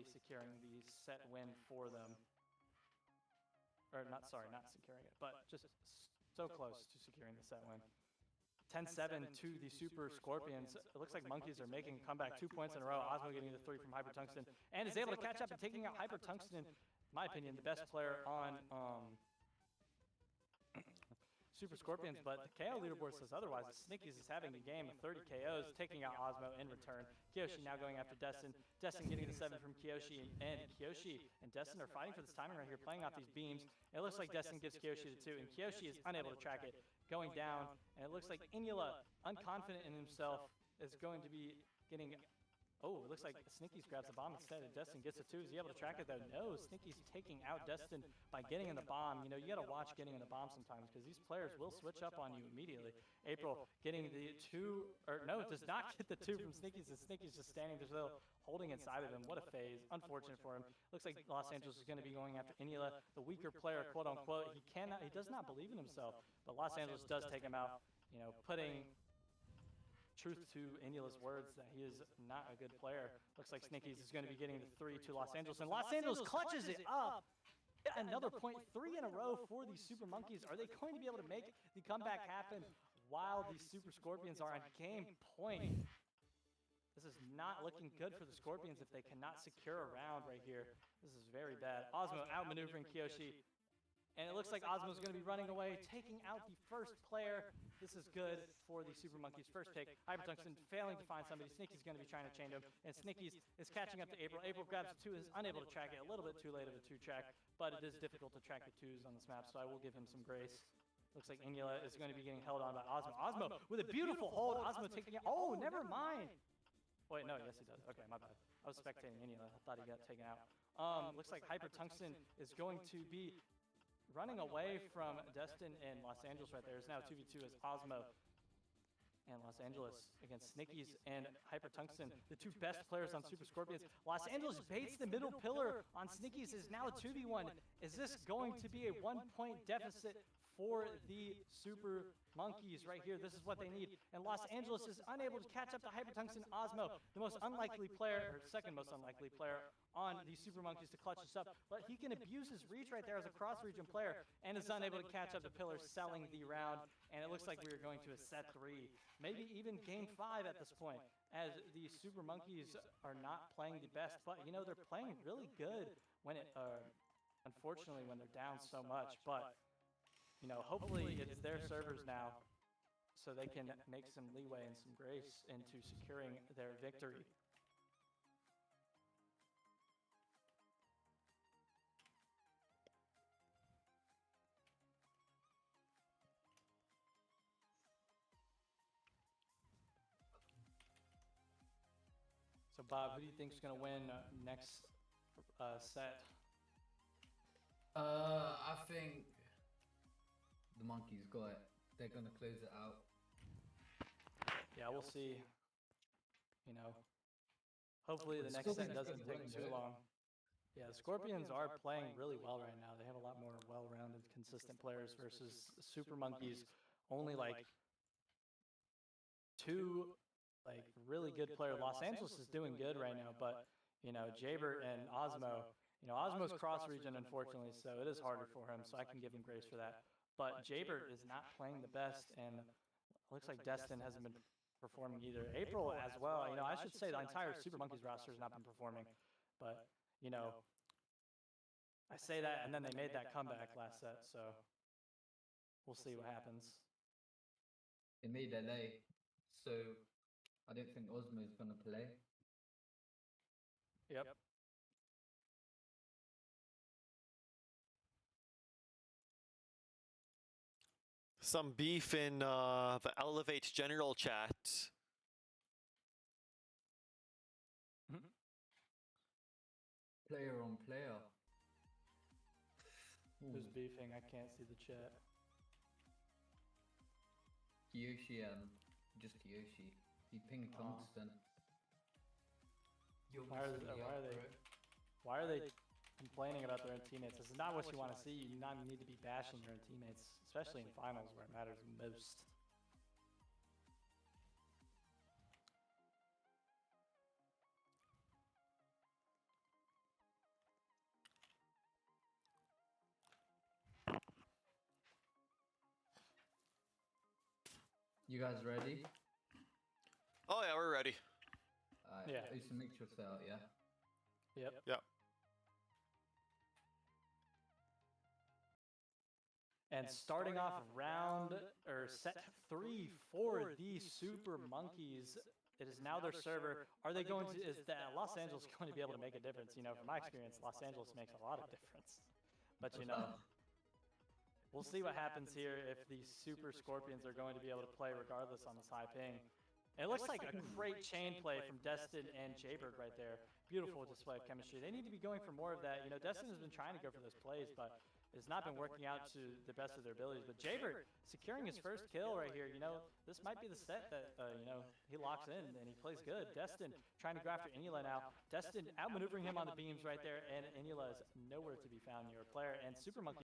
securing the set win for them. Or not securing it, but just so close to securing the set win. 10-7 to the Super Scorpions. It looks like Monkeys are making a comeback 2 points in a row. Osmo getting the 3 from Hypertungsten, and is able to catch up and taking out Hypertungsten, in my opinion, the best player on Super Scorpions, but the KO leaderboard says otherwise. Snickies is having a game of 30 KOs, taking out Osmo in return. Kyoshi now going after Destin. Destin getting the 7 from Kyoshi, and Kyoshi and Destin are fighting for this timing right here, playing off these beams. And it looks like Destin gives Kyoshi the 2, and Kyoshi is unable to track it, going down. And it looks like Inula, unconfident in himself, is going to be getting... Oh, it looks like Snickies grabs the bomb instead, and Destin gets it too. Is he able to track it, though? No, Snickies taking out Destin by getting in the bomb. You got to watch getting in the bomb sometimes, because these players will switch up on you immediately. April getting the 2, or no, does not get the 2 from Snickies, and Snickies just standing there still, holding inside of him. What a phase. Unfortunate for him. Looks like Los Angeles is going to be going after Inula, the weaker player, quote unquote. He does not believe in himself, but Los Angeles does take him out, putting truth to Inula's words that he is not a good player. Looks like Snickies is going to be getting the 3 to Los Angeles, and Los Angeles clutches it up. Another point, 3 in a row for the Super Monkeys. Are they going to be able to make the comeback happen while the Super Scorpions are on game point? This is not looking good for the Scorpions if they cannot secure a round right here. This is very bad. Osmo outmaneuvering Kyoshi. And it looks like Osmo is going to be running away, taking out the first player. This is good for the Super Monkeys' first pick. Hypertungsten failing to find somebody. Snickies is going to be trying to chain him. And Snickies is catching up to April. April grabs the 2, is unable to track it. A little bit too late of a 2 track, but it is difficult to track the 2s on this map, so I will give him some grace. Looks like Inula is going to be getting held on by Osmo. Osmo with a beautiful hold. Osmo taking it. Oh, never mind. Wait, no, yes he does. Okay, my bad. I was spectating Inula. I thought he got taken out. Looks like Hypertungsten is going to be running away from Destin and Los Angeles right there. It's now 2v2 as Osmo and Los Angeles against Snickies and Hypertungsten, the 2 best players on Super Scorpions. Los Angeles baits the middle pillar on Snickies. Is now a 2v1. Is this going to be a 1-point deficit for the Super Monkeys right here? This is what they need. And Los Angeles is unable to catch up to Hypertungsten. Osmo, the most unlikely player, or second most unlikely player on the Super Monkeys to clutch this up. But he can abuse his reach right there as a cross-region player and is unable to catch up to Pillar, selling the round. And it looks like we are going to a set 3, maybe even game 5 at this point, as the Super Monkeys are not playing the best. But, they're playing really good when unfortunately, when they're down so much. But hopefully it's their servers now, so they can make some leeway and some grace into securing their victory. So Bob, who do you think is going to win next set? I think the Monkeys got it. They're going to close it out. Yeah, we'll see. Hopefully the next set doesn't take too long. Yeah, the Scorpions are playing really well right now. They have a lot more well-rounded, consistent players versus Super Monkeys. Only like 2 really good players. Los Angeles is doing good right now, but Jaybert and Osmo. Osmo's cross-region, unfortunately, so it is harder for him, so I can give him grace for that. But Jaybert is not playing the best, and it looks like Destin hasn't been performing either. April as well. I should say the entire Super Monkeys roster has not been performing, but I say that, and then they made that comeback last set, so we'll see what happens. They made LA, so I don't think Osmo is going to play. Yep. Some beef in the Elevate General chat. Player on player. Who's Ooh, beefing? I can't see the chat. Yoshi just Yoshi. He pinged Oh. Tungsten. You're Why are messing they- me why up, are they- bro. Why are they complaining about their own teammates? This is not what you want to see. You not need to be bashing your own teammates, especially in finals where it matters most. You guys ready? Oh yeah, we're ready. Yeah. It's a mixture set, yeah? Yep. Yep. And starting off round or set 3 for the Super Monkeys. It is now their server. Are they going to? Is that Los Angeles going to be able to make a difference? You know, from my experience, Los Angeles makes a lot of difference. But you know, we'll see what happens here if the Super Scorpions are going to be able to play regardless on this high ping. And it looks like a great chain play from Destin and Jayberg right there. Beautiful display of chemistry. They need to be going for more of that. You know, Destin has been trying to go for those plays, but it's not been working out to the best of their abilities. But Jayberg securing his first kill right here. You know, this might be the set that, you know, he locks in and he plays good. Destin trying to go after Inula now. Destin outmaneuvering him on the beams right there, and Inula is nowhere to be found near a player. And Super Monkey